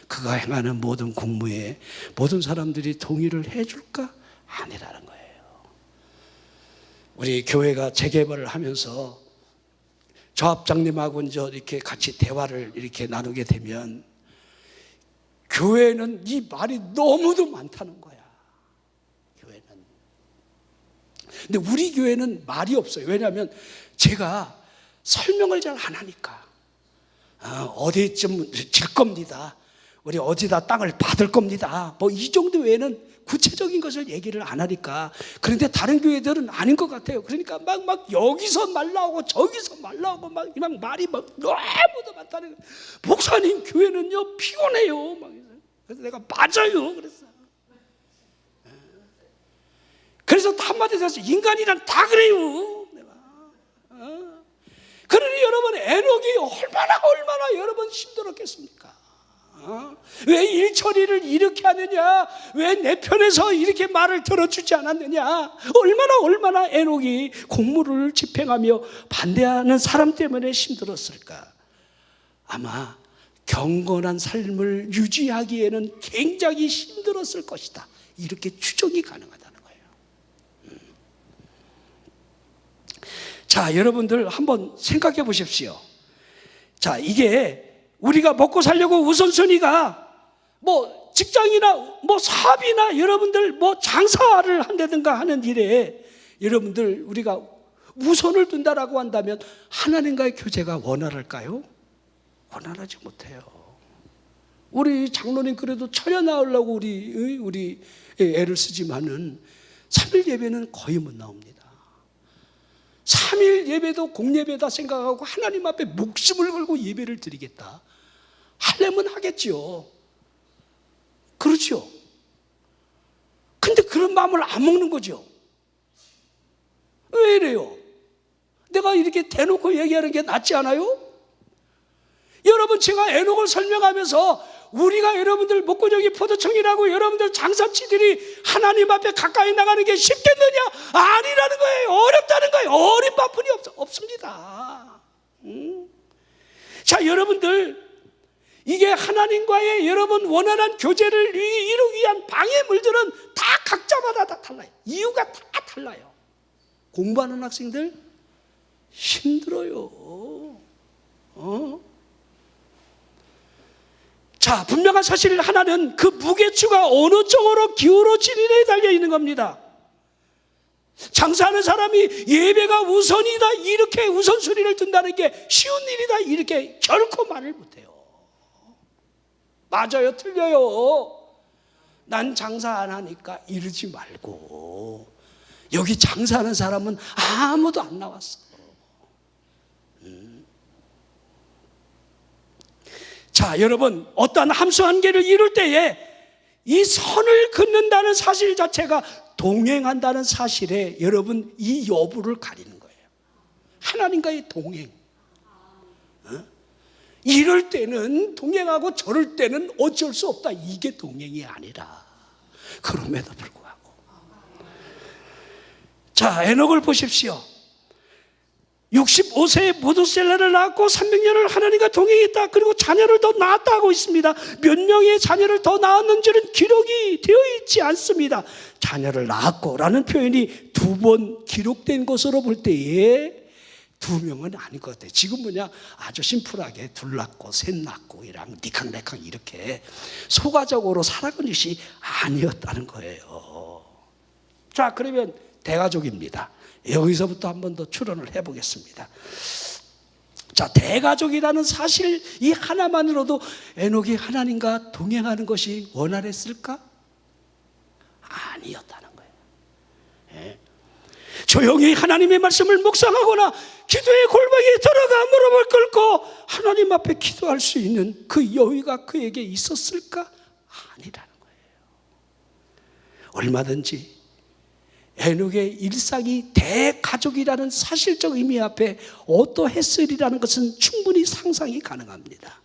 그가 행하는 모든 공무에 모든 사람들이 동의를 해줄까? 아니라는 거예요. 우리 교회가 재개발을 하면서 조합장님하고 이제 이렇게 같이 대화를 이렇게 나누게 되면 교회는 이 말이 너무도 많다는 거야. 교회는. 근데 우리 교회는 말이 없어요. 왜냐하면 제가 설명을 잘 안 하니까. 어디쯤 질 겁니다. 우리 어디다 땅을 받을 겁니다. 뭐 이 정도 외에는 구체적인 것을 얘기를 안 하니까. 그런데 다른 교회들은 아닌 것 같아요. 그러니까 막 여기서 말 나오고 저기서 말 나오고 막 말이 막 너무도 많다는 거예요. 목사님 교회는요 피곤해요. 막 그래서 내가 맞아요. 그래서 한마디로 해서 인간이란 다 그래요. 내가. 그러니 여러분 에녹이 얼마나 여러분 힘들었겠습니까? 왜 일처리를 이렇게 하느냐? 왜 내 편에서 이렇게 말을 들어주지 않았느냐? 얼마나 에녹이 공무를 집행하며 반대하는 사람 때문에 힘들었을까? 아마 경건한 삶을 유지하기에는 굉장히 힘들었을 것이다, 이렇게 추정이 가능하다는 거예요. 자, 여러분들 한번 생각해 보십시오. 자, 이게 우리가 먹고 살려고 우선순위가 뭐 직장이나 뭐 사업이나 여러분들 뭐 장사를 한다든가 하는 일에 여러분들 우리가 우선을 둔다라고 한다면 하나님과의 교제가 원활할까요? 원활하지 못해요. 우리 장로님 그래도 처녀 나오려고 우리 애를 쓰지만은 3일 예배는 거의 못 나옵니다. 3일 예배도 공예배다 생각하고 하나님 앞에 목숨을 걸고 예배를 드리겠다 하려면 하겠죠. 그렇죠. 근데 그런 마음을 안 먹는 거죠. 왜 이래요? 내가 이렇게 대놓고 얘기하는 게 낫지 않아요? 여러분, 제가 에녹을 설명하면서 우리가 여러분들 목구멍이 포도청이라고 여러분들 장사치들이 하나님 앞에 가까이 나가는 게 쉽겠느냐? 아니라는 거예요. 어렵다는 거예요. 어린 바뿐이 없습니다. 자, 여러분들, 이게 하나님과의 여러분 원활한 교제를 이루기 위한 방해물들은 다 각자마다 다 달라요. 이유가 다 달라요. 공부하는 학생들 힘들어요. 자, 분명한 사실 하나는 그 무게추가 어느 쪽으로 기울어지느냐에 달려있는 겁니다. 장사하는 사람이 예배가 우선이다 이렇게 우선순위를 둔다는 게 쉬운 일이다 이렇게 결코 말을 못해요. 맞아요, 틀려요. 난 장사 안 하니까 이러지 말고, 여기 장사하는 사람은 아무도 안 나왔어. 자, 여러분, 어떠한 함수 한계를 이룰 때에 이 선을 긋는다는 사실 자체가 동행한다는 사실에 여러분 이 여부를 가리는 거예요. 하나님과의 동행. 이럴 때는 동행하고 저럴 때는 어쩔 수 없다, 이게 동행이 아니라. 그럼에도 불구하고, 자, 에녹을 보십시오. 65세에 무두셀라를 낳았고 300년을 하나님과 동행했다. 그리고 자녀를 더 낳았다 하고 있습니다. 몇 명의 자녀를 더 낳았는지는 기록이 되어 있지 않습니다. 자녀를 낳았고 라는 표현이 2번 기록된 것으로 볼 때에 2명은 아닌 것 같아요. 지금 뭐냐, 아주 심플하게 둘 낳고 셋 낳고 이랑 니캉네캉 이렇게 소가적으로 살아간 것이 아니었다는 거예요. 자, 그러면 대가족입니다. 여기서부터 한 번 더 추론을 해보겠습니다. 자, 대가족이라는 사실 이 하나만으로도 에녹이 하나님과 동행하는 것이 원활했을까? 아니었다는 거예요. 예. 조용히 하나님의 말씀을 묵상하거나 기도의 골방에 들어가 무릎을 꿇고 하나님 앞에 기도할 수 있는 그 여유가 그에게 있었을까? 아니라는 거예요. 얼마든지 에녹의 일상이 대가족이라는 사실적 의미 앞에 어떠했으리라는 것은 충분히 상상이 가능합니다.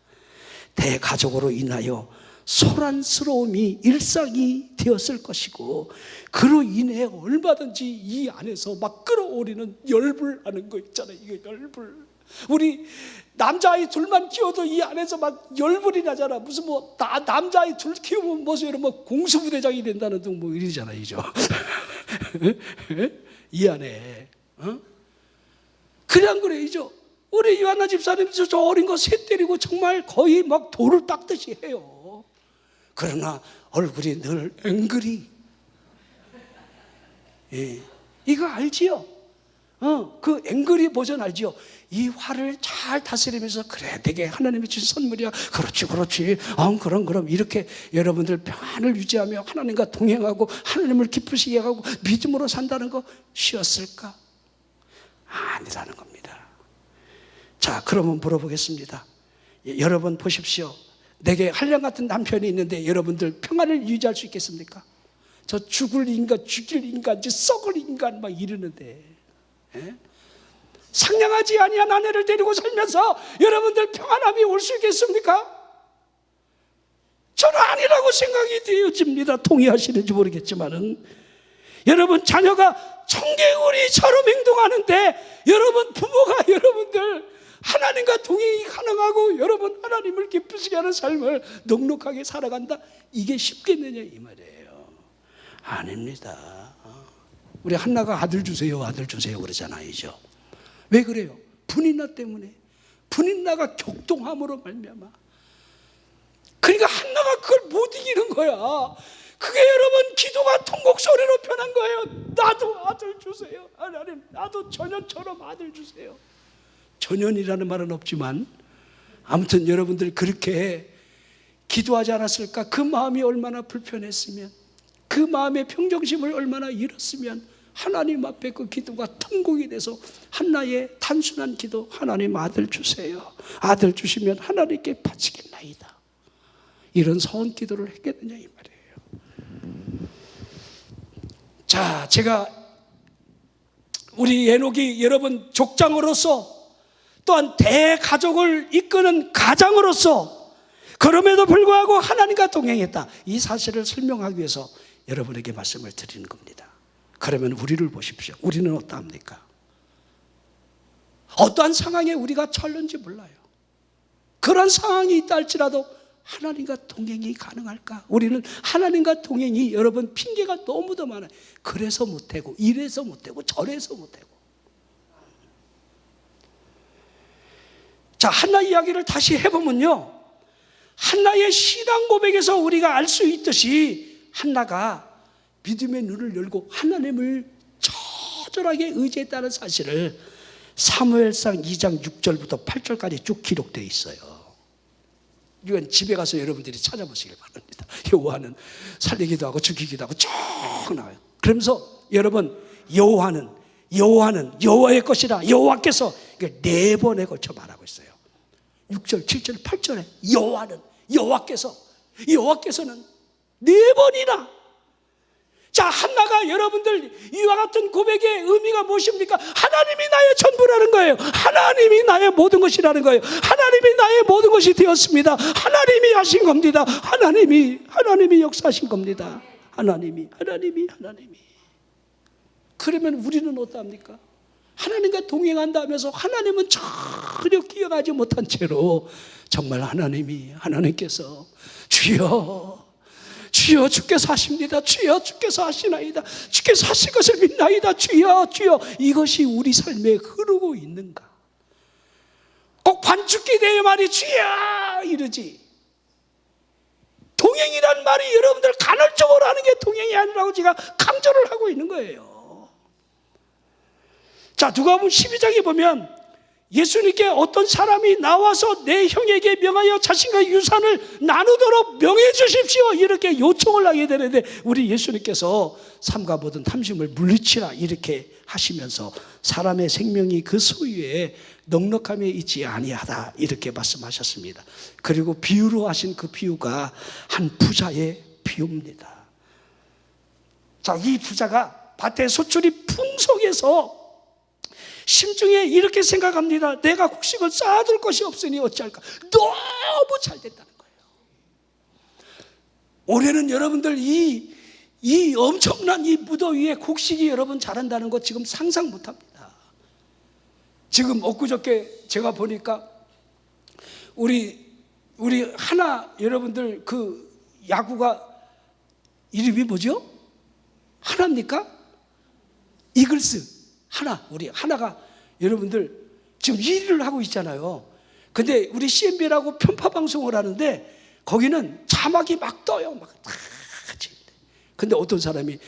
대가족으로 인하여 소란스러움이 일상이 되었을 것이고, 그로 인해 얼마든지 이 안에서 막 끌어오르는 열불하는 거 있잖아요. 이게 열불. 우리 남자아이 둘만 키워도 이 안에서 막 열불이 나잖아. 무슨 남자아이 둘 키우면 무슨 공수부대장이 된다는 등 이러잖아요. 이죠. 이 안에 그냥 그래야죠. 우리 요한나 집사님 저 어린 거 새 때리고 정말 거의 막 돌을 닦듯이 해요. 그러나 얼굴이 늘 앵그리. 예, 이거 알지요? 그 앵그리 버전 알지요? 이 화를 잘 다스리면서, 그래 내게 하나님이 주신 선물이야, 그렇지 그럼 이렇게 여러분들 평안을 유지하며 하나님과 동행하고 하나님을 기쁘시게 하고 믿음으로 산다는 거 쉬웠을까? 아니라는 겁니다. 자, 그러면 물어보겠습니다. 여러분 보십시오. 내게 한량 같은 남편이 있는데 여러분들 평안을 유지할 수 있겠습니까? 저 죽을 인간, 죽일 인간, 썩을 인간 막 이러는데, 예? 상냥하지 아니한 아내를 데리고 살면서 여러분들 평안함이 올 수 있겠습니까? 저는 아니라고 생각이 되어집니다. 동의하시는지 모르겠지만은, 여러분 자녀가 청개구리처럼 행동하는데 여러분 부모가 여러분들 하나님과 동행이 가능하고 여러분 하나님을 기쁘시게 하는 삶을 넉넉하게 살아간다, 이게 쉽겠느냐 이 말이에요. 아닙니다. 우리 한나가 아들 주세요 그러잖아요. 왜 그래요? 분인나 때문에. 분인나가 격동함으로 말미암아. 그러니까 한나가 그걸 못 이기는 거야. 그게 여러분 기도가 통곡 소리로 변한 거예요. 나도 아들 주세요. 하나님, 나도 전현처럼 아들 주세요. 전현이라는 말은 없지만 아무튼 여러분들 그렇게 기도하지 않았을까? 그 마음이 얼마나 불편했으면, 그 마음의 평정심을 얼마나 잃었으면 하나님 앞에 그 기도가 통곡이 돼서 한나의 단순한 기도, 하나님 아들 주세요, 아들 주시면 하나님께 바치겠나이다, 이런 서원 기도를 했겠느냐 이 말이에요. 자, 제가 우리 에녹이 여러분 족장으로서 또한 대가족을 이끄는 가장으로서 그럼에도 불구하고 하나님과 동행했다, 이 사실을 설명하기 위해서 여러분에게 말씀을 드리는 겁니다. 그러면 우리를 보십시오. 우리는 어떠합니까? 어떠한 상황에 우리가 처했는지 몰라요. 그런 상황이 있다 할지라도 하나님과 동행이 가능할까? 우리는 하나님과 동행이 여러분 핑계가 너무도 많아요. 그래서 못하고, 이래서 못하고, 저래서 못하고. 자, 한나 이야기를 다시 해보면요, 한나의 신앙 고백에서 우리가 알 수 있듯이 한나가 믿음의 눈을 열고 하나님을 처절하게 의지했다는 사실을 사무엘상 2장 6절부터 8절까지 쭉 기록되어 있어요. 이건 집에 가서 여러분들이 찾아보시길 바랍니다. 여호와는 살리기도 하고 죽이기도 하고 쭉 나와요. 그러면서 여러분, 여호와는 여호와의 것이라 여호와께서 이걸 4번에 걸쳐 말하고 있어요. 6절, 7절, 8절에 여호와께서는 4번이나. 자, 한나가 여러분들 이와 같은 고백의 의미가 무엇입니까? 하나님이 나의 전부라는 거예요. 하나님이 나의 모든 것이라는 거예요. 하나님이 나의 모든 것이 되었습니다. 하나님이 하신 겁니다. 하나님이 역사하신 겁니다. 하나님이. 그러면 우리는 어떠합니까? 하나님과 동행한다 하면서 하나님은 전혀 기억하지 못한 채로 정말 하나님께서 주여 주께서 하십니다. 주여 주께서 하시나이다. 주께서 하실 것을 믿나이다. 주여 이것이 우리 삶에 흐르고 있는가? 꼭 반죽기 되어 말이 주여 이러지. 동행이란 말이 여러분들 간헐적으로 하는 게 동행이 아니라고 제가 강조를 하고 있는 거예요. 자, 누가복음 12장에 보면 예수님께 어떤 사람이 나와서 내 형에게 명하여 자신과 유산을 나누도록 명해 주십시오, 이렇게 요청을 하게 되는데, 우리 예수님께서 삼가 모든 탐심을 물리치라 이렇게 하시면서 사람의 생명이 그 소유에 넉넉함에 있지 아니하다 이렇게 말씀하셨습니다. 그리고 비유로 하신 그 비유가 한 부자의 비유입니다. 자, 이 부자가 밭에 소출이 풍성해서 심중에 이렇게 생각합니다. 내가 곡식을 쌓아둘 것이 없으니 어찌할까. 너무 잘 됐다는 거예요. 올해는 여러분들 이 엄청난 이 무더위에 곡식이 여러분 자란다는 거 지금 상상 못합니다. 지금 엊그저께 제가 보니까 우리 하나 여러분들 그 야구가 이름이 뭐죠? 하나입니까? 이글스 하나, 우리 하나가 여러분들 지금 1위를 하고 있잖아요. 근데 우리 CNB라고 편파 방송을 하는데 거기는 자막이 막 떠요. 막 다 같이. 근데 어떤 사람이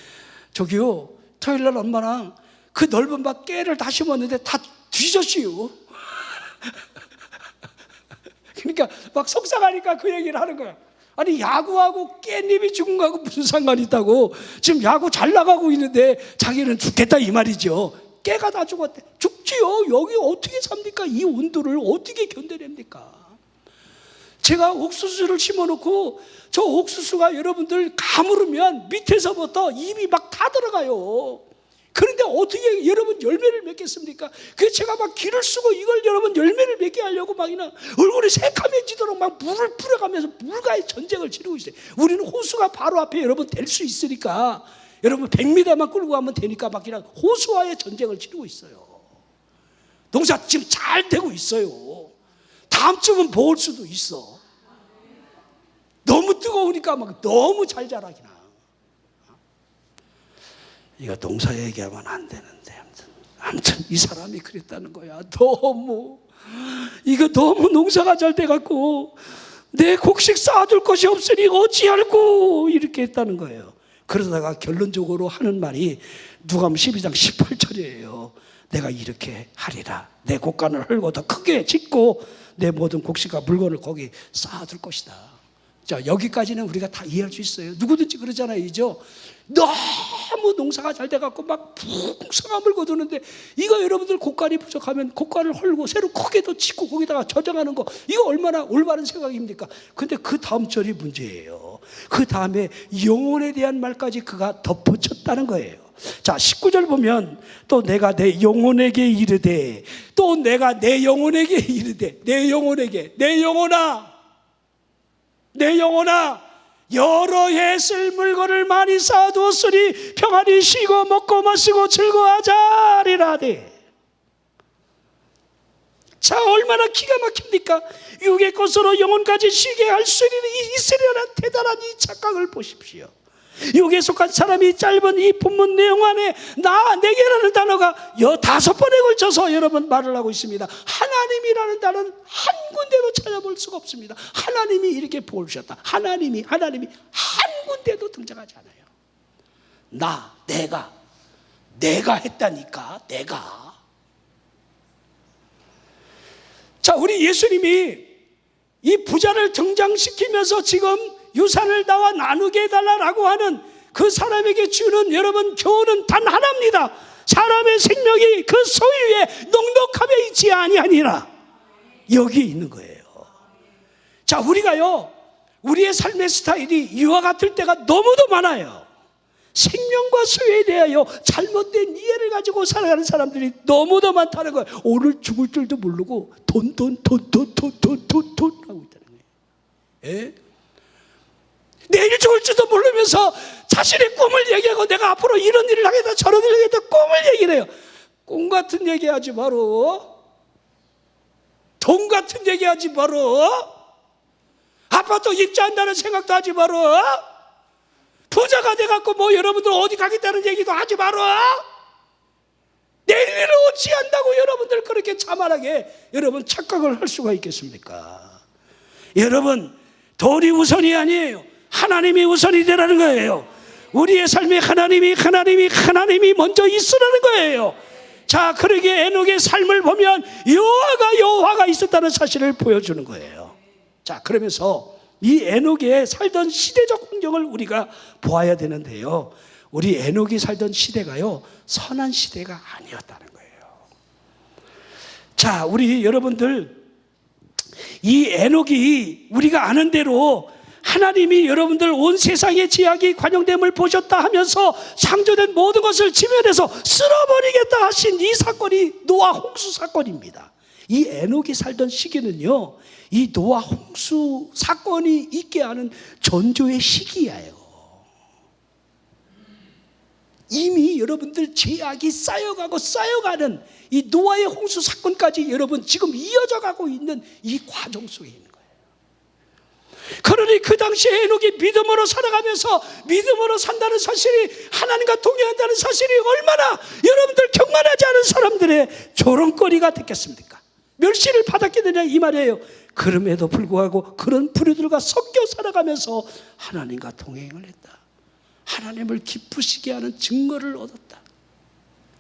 저기요, 토요일 날 엄마랑 그 넓은 밭 깨를 다 심었는데 다 뒤졌어요. 그러니까 막 속상하니까 그 얘기를 하는 거야. 아니, 야구하고 깻잎이 죽은 거하고 무슨 상관이 있다고. 지금 야구 잘 나가고 있는데 자기는 죽겠다 이 말이죠. 깨가 다 죽었대. 죽지요. 여기 어떻게 삽니까? 이 온도를 어떻게 견뎌냅니까? 제가 옥수수를 심어놓고 저 옥수수가 여러분들 가물으면 밑에서부터 잎이 막 다 들어가요. 그런데 어떻게 여러분 열매를 맺겠습니까? 그래서 제가 막 기를 쓰고 이걸 여러분 열매를 맺게 하려고 막 그냥 얼굴이 새카매지도록 막 물을 뿌려가면서 물과의 전쟁을 치르고 있어요. 우리는 호수가 바로 앞에 여러분 될 수 있으니까 여러분 100m만 끌고 가면 되니까 막 그냥 호수와의 전쟁을 치르고 있어요. 농사 지금 잘 되고 있어요. 다음 주면 먹을 수도 있어. 너무 뜨거우니까 막 너무 잘 자라기나. 이거 농사 얘기하면 안 되는데 아무튼 이 사람이 그랬다는 거야. 너무 농사가 잘 돼갖고 내 곡식 쌓아둘 것이 없으니 어찌할꼬 이렇게 했다는 거예요. 그러다가 결론적으로 하는 말이 누가복음 12장 18절이에요. 내가 이렇게 하리라. 내 곡간을 헐고 더 크게 짓고 내 모든 곡식과 물건을 거기 쌓아둘 것이다. 자, 여기까지는 우리가 다 이해할 수 있어요. 누구든지 그러잖아요. 이죠? 너무 농사가 잘 돼갖고 막 풍성함을 거두는데 이거 여러분들 곡간이 부족하면 곡간을 헐고 새로 크게 더 짓고 거기다가 저장하는 거 이거 얼마나 올바른 생각입니까? 근데 그 다음 절이 문제예요. 그 다음에 영혼에 대한 말까지 그가 덧붙였다는 거예요. 자, 19절 보면 또 내가 내 영혼에게 이르되 또 내가 내 영혼에게 이르되 내 영혼아 여러 해 쓸 물건을 많이 쌓아두었으니 평안히 쉬고 먹고 마시고 즐거워하자리라되. 자, 얼마나 기가 막힙니까? 육의 것으로 영혼까지 쉬게 할 수 있으려는 대단한 이 착각을 보십시오. 육에 속한 사람이 짧은 이 본문 내용 안에 내게라는 단어가 5번에 걸쳐서 여러분 말을 하고 있습니다. 하나님이라는 단어는 한 군데도 찾아볼 수가 없습니다. 하나님이 이렇게 보여주셨다. 하나님이 한 군데도 등장하지 않아요. 내가 했다니까. 내가. 자, 우리 예수님이 이 부자를 등장시키면서 지금 유산을 나와 나누게 해달라고 하는 그 사람에게 주는 여러분 교훈은 단 하나입니다. 사람의 생명이 그 소유에 넉넉함에 있지 아니하니라. 여기 있는 거예요. 자, 우리가요, 우리의 삶의 스타일이 이와 같을 때가 너무도 많아요. 생명과 소유에 대하여 잘못된 이해를 가지고 살아가는 사람들이 너무도 많다는 거예요. 오늘 죽을 줄도 모르고 돈 하고 있다는 거예요. 예? 내일 죽을지도 모르면서 자신의 꿈을 얘기하고 내가 앞으로 이런 일을 하겠다 저런 일을 하겠다 꿈을 얘기를 해요. 꿈 같은 얘기하지 마로. 돈 같은 얘기하지 마로. 아파트 입주한다는 생각도 하지 마로. 부자가 돼갖고 뭐 여러분들 어디 가겠다는 얘기도 하지 마라. 내일을 어찌 한다고 여러분들 그렇게 자만하게 여러분 착각을 할 수가 있겠습니까? 여러분, 돈이 우선이 아니에요. 하나님이 우선이 되라는 거예요. 우리의 삶에 하나님이 먼저 있으라는 거예요. 자, 그러기에 에녹의 삶을 보면 여호와가 있었다는 사실을 보여주는 거예요. 자, 그러면서 이 에녹의 살던 시대적 환경을 우리가 보아야 되는데요, 우리 에녹이 살던 시대가요 선한 시대가 아니었다는 거예요. 자, 우리 여러분들 이 에녹이 우리가 아는 대로 하나님이 여러분들 온 세상의 죄악이 관영됨을 보셨다 하면서 창조된 모든 것을 지면에서 쓸어버리겠다 하신 이 사건이 노아 홍수 사건입니다. 이 에녹이 살던 시기는요, 이 노아 홍수 사건이 있게 하는 전조의 시기예요. 이미 여러분들 죄악이 쌓여가는 이 노아의 홍수 사건까지 여러분 지금 이어져 가고 있는 이 과정 속에 있는 거예요. 그러니 그 당시에 에녹이 믿음으로 살아가면서 믿음으로 산다는 사실이, 하나님과 동행한다는 사실이 얼마나 여러분들 경건하지 않은 사람들의 조롱거리가 됐겠습니까? 멸시를 받았겠느냐 이 말이에요. 그럼에도 불구하고 그런 부류들과 섞여 살아가면서 하나님과 동행을 했다. 하나님을 기쁘시게 하는 증거를 얻었다.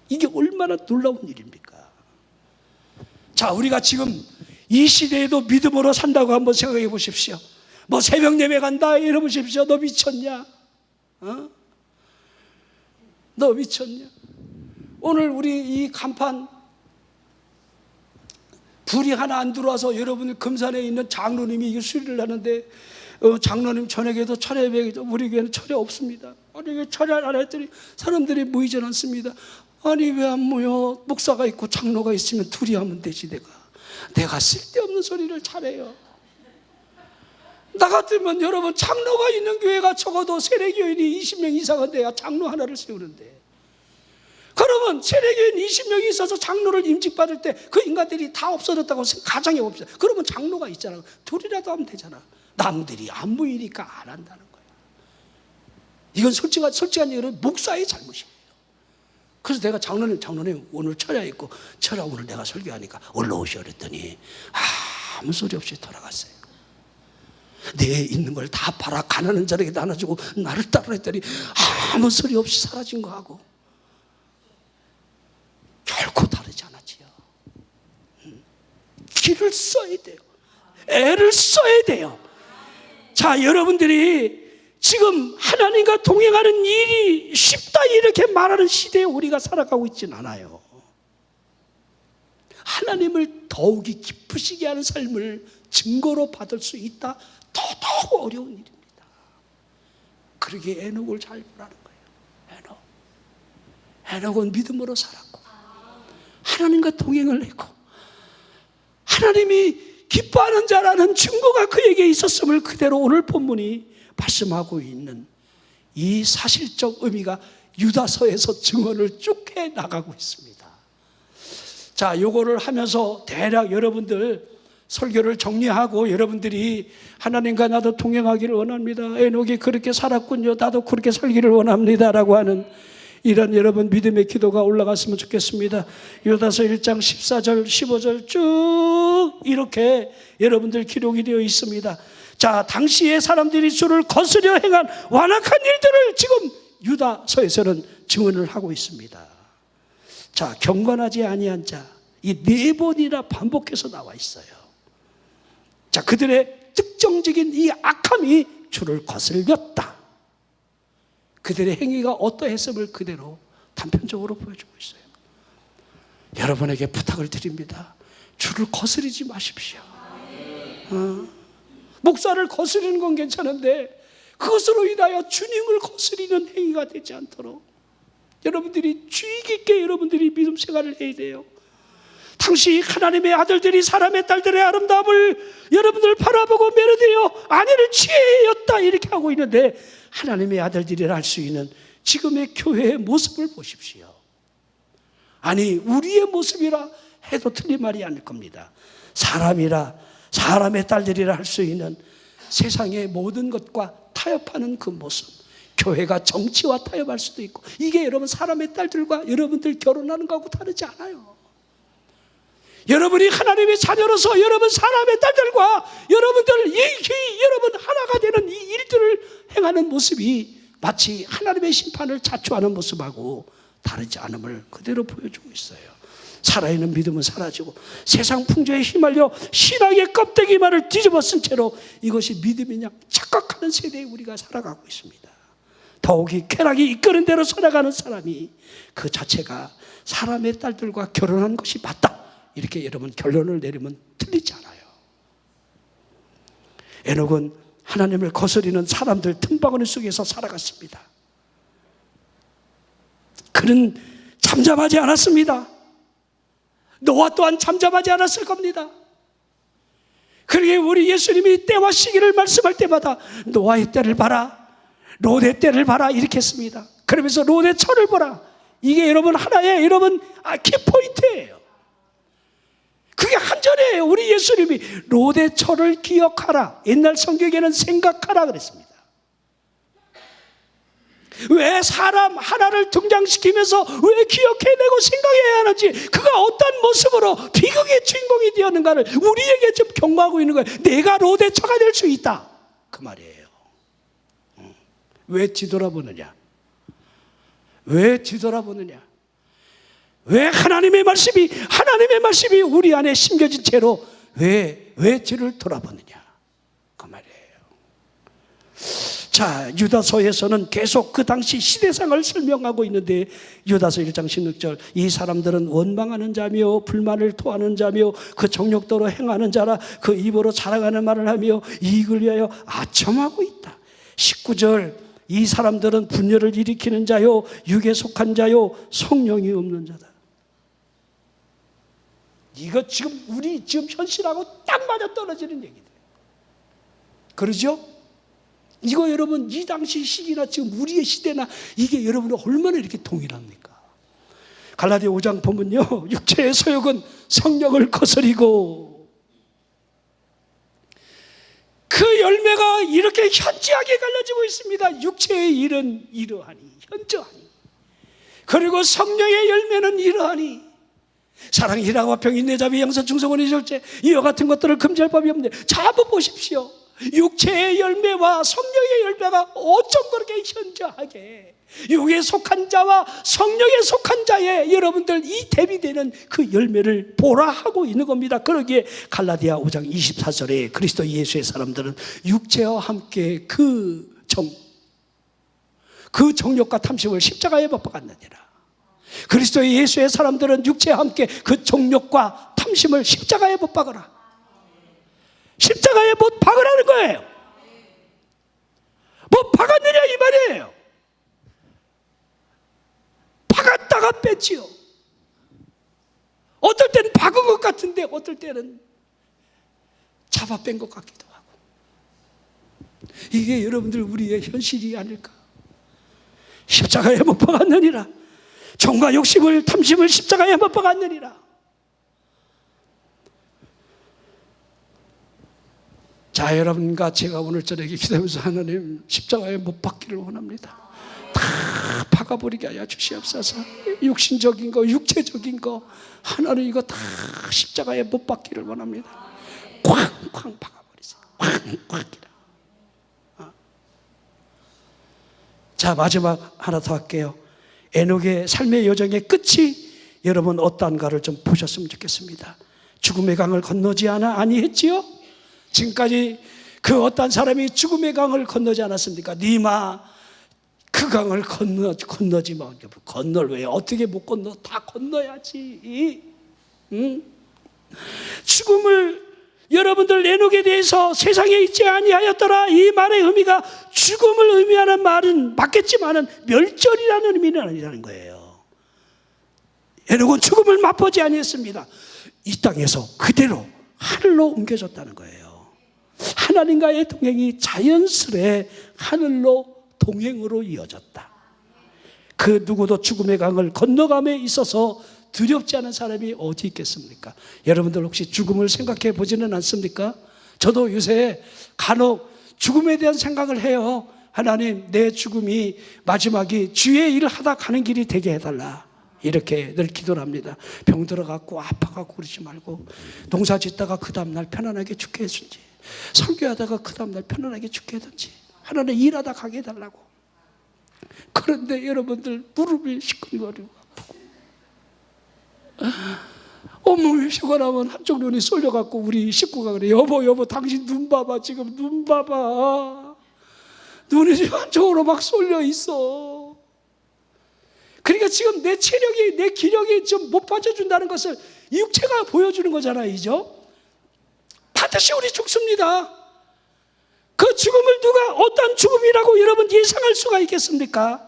이게 얼마나 놀라운 일입니까? 자, 우리가 지금 이 시대에도 믿음으로 산다고 한번 생각해 보십시오. 뭐 새벽 예배 간다 이러보십시오. 너 미쳤냐? 너 미쳤냐? 오늘 우리 이 간판 불이 하나 안 들어와서 여러분 금산에 있는 장로님이 이거 수리를 하는데 장로님 저녁에도 철야 예배에도 우리 교회는 철야 없습니다. 아니 왜 철야 안 했더니 사람들이 모이질 않습니다. 아니 왜 안 모여? 목사가 있고 장로가 있으면 둘이 하면 되지. 내가 쓸데없는 소리를 잘해요. 나 같으면 여러분 장로가 있는 교회가 적어도 세례교인이 20명 이상은 돼야 장로 하나를 세우는데, 그러면 세례교인 20명이 있어서 장로를 임직받을 때 그 인간들이 다 없어졌다고 가정해 봅시다. 그러면 장로가 있잖아. 둘이라도 하면 되잖아. 남들이 안 모이니까 안 한다는 거야. 이건 솔직한 얘기로 목사의 잘못이에요. 그래서 내가 장로님 오늘 철야 있고 철야 오늘 내가 설교하니까 올라오시오 그랬더니 아무 소리 없이 돌아갔어요. 내 있는 걸 다 팔아 가난한 자에게 나눠주고 나를 따르라 했더니 아무 소리 없이 사라진 거 하고 결코 다르지 않았지요. 길을 써야 돼요. 애를 써야 돼요. 자, 여러분들이 지금 하나님과 동행하는 일이 쉽다 이렇게 말하는 시대에 우리가 살아가고 있지는 않아요. 하나님을 더욱이 기쁘시게 하는 삶을 증거로 받을 수 있다. 더더욱 어려운 일입니다. 그러기에 에녹을 잘 보라는 거예요. 에녹은 믿음으로 살았고 하나님과 동행을 했고 하나님이 기뻐하는 자라는 증거가 그에게 있었음을 그대로 오늘 본문이 말씀하고 있는 이 사실적 의미가 유다서에서 증언을 쭉 해 나가고 있습니다. 자, 요거를 하면서 대략 여러분들 설교를 정리하고 여러분들이 하나님과 나도 동행하기를 원합니다. 에녹이 그렇게 살았군요. 나도 그렇게 살기를 원합니다. 라고 하는 이런 여러분 믿음의 기도가 올라갔으면 좋겠습니다. 유다서 1장 14절 15절 쭉 이렇게 여러분들 기록이 되어 있습니다. 자, 당시에 사람들이 주를 거스려 행한 완악한 일들을 지금 유다서에서는 증언을 하고 있습니다. 자, 경건하지 아니한 자, 이 4번이나 반복해서 나와 있어요. 자, 그들의 특정적인 이 악함이 주를 거슬렸다. 그들의 행위가 어떠했음을 그대로 단편적으로 보여주고 있어요. 여러분에게 부탁을 드립니다. 주를 거스르지 마십시오. 목사를 거스르는 건 괜찮은데 그것으로 인하여 주님을 거스리는 행위가 되지 않도록 여러분들이 주의 깊게 여러분들이 믿음 생활을 해야 돼요. 당시 하나님의 아들들이 사람의 딸들의 아름다움을 여러분들 바라보고 매료되어 아내를 취해였다 이렇게 하고 있는데, 하나님의 아들들이라 할 수 있는 지금의 교회의 모습을 보십시오. 아니, 우리의 모습이라 해도 틀린 말이 아닐 겁니다. 사람의 딸들이라 할 수 있는 세상의 모든 것과 타협하는 그 모습, 교회가 정치와 타협할 수도 있고, 이게 여러분 사람의 딸들과 여러분들 결혼하는 거하고 다르지 않아요. 여러분이 하나님의 자녀로서 여러분 사람의 딸들과 여러분들 여러분 하나가 되는 이 일들을 행하는 모습이 마치 하나님의 심판을 자초하는 모습하고 다르지 않음을 그대로 보여주고 있어요. 살아있는 믿음은 사라지고 세상 풍조에 휘말려 신앙의 껍데기만을 뒤집어 쓴 채로 이것이 믿음이냐 착각하는 세대에 우리가 살아가고 있습니다. 더욱이 쾌락이 이끄는 대로 살아가는 사람이 그 자체가 사람의 딸들과 결혼한 것이 맞다, 이렇게 여러분 결론을 내리면 틀리지 않아요. 에녹은 하나님을 거스리는 사람들 틈바구니 속에서 살아갔습니다. 그는 잠잠하지 않았습니다. 노아 또한 잠잠하지 않았을 겁니다. 그러기에 우리 예수님이 때와 시기를 말씀할 때마다 노아의 때를 봐라, 롯의 때를 봐라 이렇게 했습니다. 그러면서 롯의 철을 보라. 이게 여러분 하나의 여러분 키포인트예요. 그게 한절이에요. 우리 예수님이 롯의 철을 기억하라. 옛날 성경에는 생각하라 그랬습니다. 왜 사람 하나를 등장시키면서 왜 기억해내고 생각해야 하는지, 그가 어떤 모습으로 비극의 주인공이 되었는가를 우리에게 좀 경고하고 있는 거예요. 내가 롯의 처가 될 수 있다, 그 말이에요. 왜 뒤돌아보느냐? 왜 뒤돌아보느냐? 왜 하나님의 말씀이 우리 안에 심겨진 채로 왜 뒤를 돌아보느냐, 그 말이에요. 자, 유다서에서는 계속 그 당시 시대상을 설명하고 있는데, 유다서 1장 16절, 이 사람들은 원망하는 자며 불만을 토하는 자며 그 정욕대로 행하는 자라, 그 입으로 자랑하는 말을 하며 이익을 위하여 아첨하고 있다. 19절, 이 사람들은 분열을 일으키는 자요 육에 속한 자요 성령이 없는 자다. 이거 지금 우리 지금 현실하고 딱 맞아 떨어지는 얘기들. 그러죠? 이거 여러분 이 당시 시기나 지금 우리의 시대나 이게 여러분이 얼마나 이렇게 동일합니까? 갈라디아 5장 보면요, 육체의 소욕은 성령을 거스리고, 그 열매가 이렇게 현저하게 갈라지고 있습니다. 육체의 일은 이러하니, 현저하니, 그리고 성령의 열매는 이러하니, 사랑, 희락과 평이, 내자비, 양선, 충성원의 절제, 이와 같은 것들을 금지할 법이 없네. 자, 한번 보십시오. 육체의 열매와 성령의 열매가 어쩜 그렇게 현저하게 육에 속한 자와 성령에 속한 자의 여러분들 이 대비되는 그 열매를 보라 하고 있는 겁니다. 그러기에 갈라디아 5장 24절에 그리스도 예수의 사람들은 육체와 함께 그 정욕과 탐심을 십자가에 못 박았느니라. 그리스도 예수의 사람들은 육체와 함께 그 정욕과 탐심을 십자가에 못 박아라. 십자가에 못 박으라는 거예요. 못 박았느냐 이 말이에요. 박았다가 뺐지요. 어떨 때는 박은 것 같은데 어떨 때는 잡아 뺀 것 같기도 하고. 이게 여러분들 우리의 현실이 아닐까. 십자가에 못 박았느니라. 정과 욕심을, 탐심을 십자가에 못 박았느니라. 자, 여러분과 제가 오늘 저녁에 기도하면서 하나님 십자가에 못 박기를 원합니다. 다 박아버리게 하여 주시옵소서. 육신적인 거, 육체적인 거 하나님 이거 다 십자가에 못 박기를 원합니다. 쾅쾅 박아버리세요. 쾅쾅이라. 자, 마지막 하나 더 할게요. 에녹의 삶의 여정의 끝이 여러분 어떠한가를 좀 보셨으면 좋겠습니다. 죽음의 강을 건너지 아니했지요? 지금까지 그 어떤 사람이 죽음의 강을 건너지 않았습니까? 니마 그 강을 건너지 마. 건널 왜? 어떻게 못 건너? 다 건너야지. 응? 죽음을 여러분들 에녹에 대해서 세상에 있지 아니하였더라 이 말의 의미가 죽음을 의미하는 말은 맞겠지만은 멸절이라는 의미는 아니라는 거예요. 에녹은 죽음을 맛보지 아니했습니다. 이 땅에서 그대로 하늘로 옮겨졌다는 거예요. 하나님과의 동행이 자연스레 하늘로 동행으로 이어졌다. 그 누구도 죽음의 강을 건너감에 있어서 두렵지 않은 사람이 어디 있겠습니까? 여러분들 혹시 죽음을 생각해 보지는 않습니까? 저도 요새 간혹 죽음에 대한 생각을 해요. 하나님, 내 죽음이 마지막이 주의 일을 하다 가는 길이 되게 해달라. 이렇게 늘 기도를 합니다. 병 들어갖고 아파갖고 그러지 말고 농사 짓다가 그 다음날 편안하게 죽게 해준지, 설교하다가 그 다음날 편안하게 죽게 해든지, 하나님 일하다 가게 해달라고. 그런데 여러분들 무릎이 시큰거리고 온몸이 쉬고 나면 한쪽 눈이 쏠려갖고 우리 식구가 그래. 여보 당신 눈 봐봐. 지금 눈 봐봐. 눈이 지금 한쪽으로 막 쏠려 있어. 그러니까 지금 내 체력이, 내 기력이 좀 못 받쳐준다는 것을 육체가 보여주는 거잖아요. 이죠? 반드시 우리 죽습니다. 그 죽음을 누가 어떤 죽음이라고 여러분 예상할 수가 있겠습니까?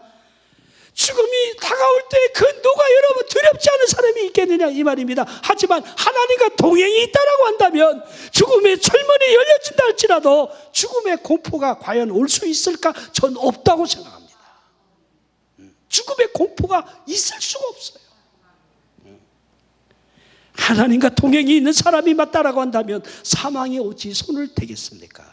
죽음이 다가올 때 그 누가 여러분 두렵지 않은 사람이 있겠느냐 이 말입니다. 하지만 하나님과 동행이 있다라고 한다면 죽음의 철문이 열려진다 할지라도 죽음의 공포가 과연 올 수 있을까? 전 없다고 생각합니다. 죽음의 공포가 있을 수가 없어요. 하나님과 동행이 있는 사람이 맞다라고 한다면 사망이 어찌 손을 대겠습니까?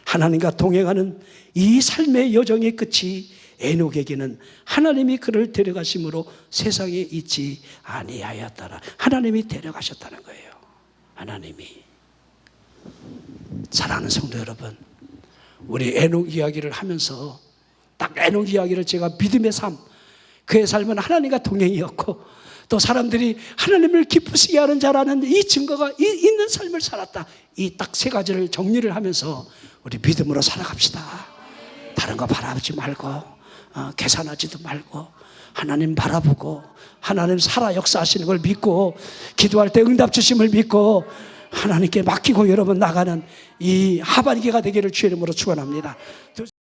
하나님과 동행하는 이 삶의 여정의 끝이 에녹에게는 하나님이 그를 데려가심으로 세상에 있지 아니하였더라. 하나님이 데려가셨다는 거예요. 하나님이. 사랑하는 성도 여러분, 우리 에녹 이야기를 하면서 딱 에녹 이야기를 제가 믿음의 삶, 그의 삶은 하나님과 동행이었고 또 사람들이 하나님을 기쁘시게 하는 자라는 이 증거가 있는 삶을 살았다. 이 딱 세 가지를 정리를 하면서 우리 믿음으로 살아갑시다. 다른 거 바라보지 말고 계산하지도 말고 하나님 바라보고 하나님 살아 역사하시는 걸 믿고 기도할 때 응답 주심을 믿고 하나님께 맡기고 여러분 나가는 이 하반기가 되기를 주의 이름으로 축원합니다.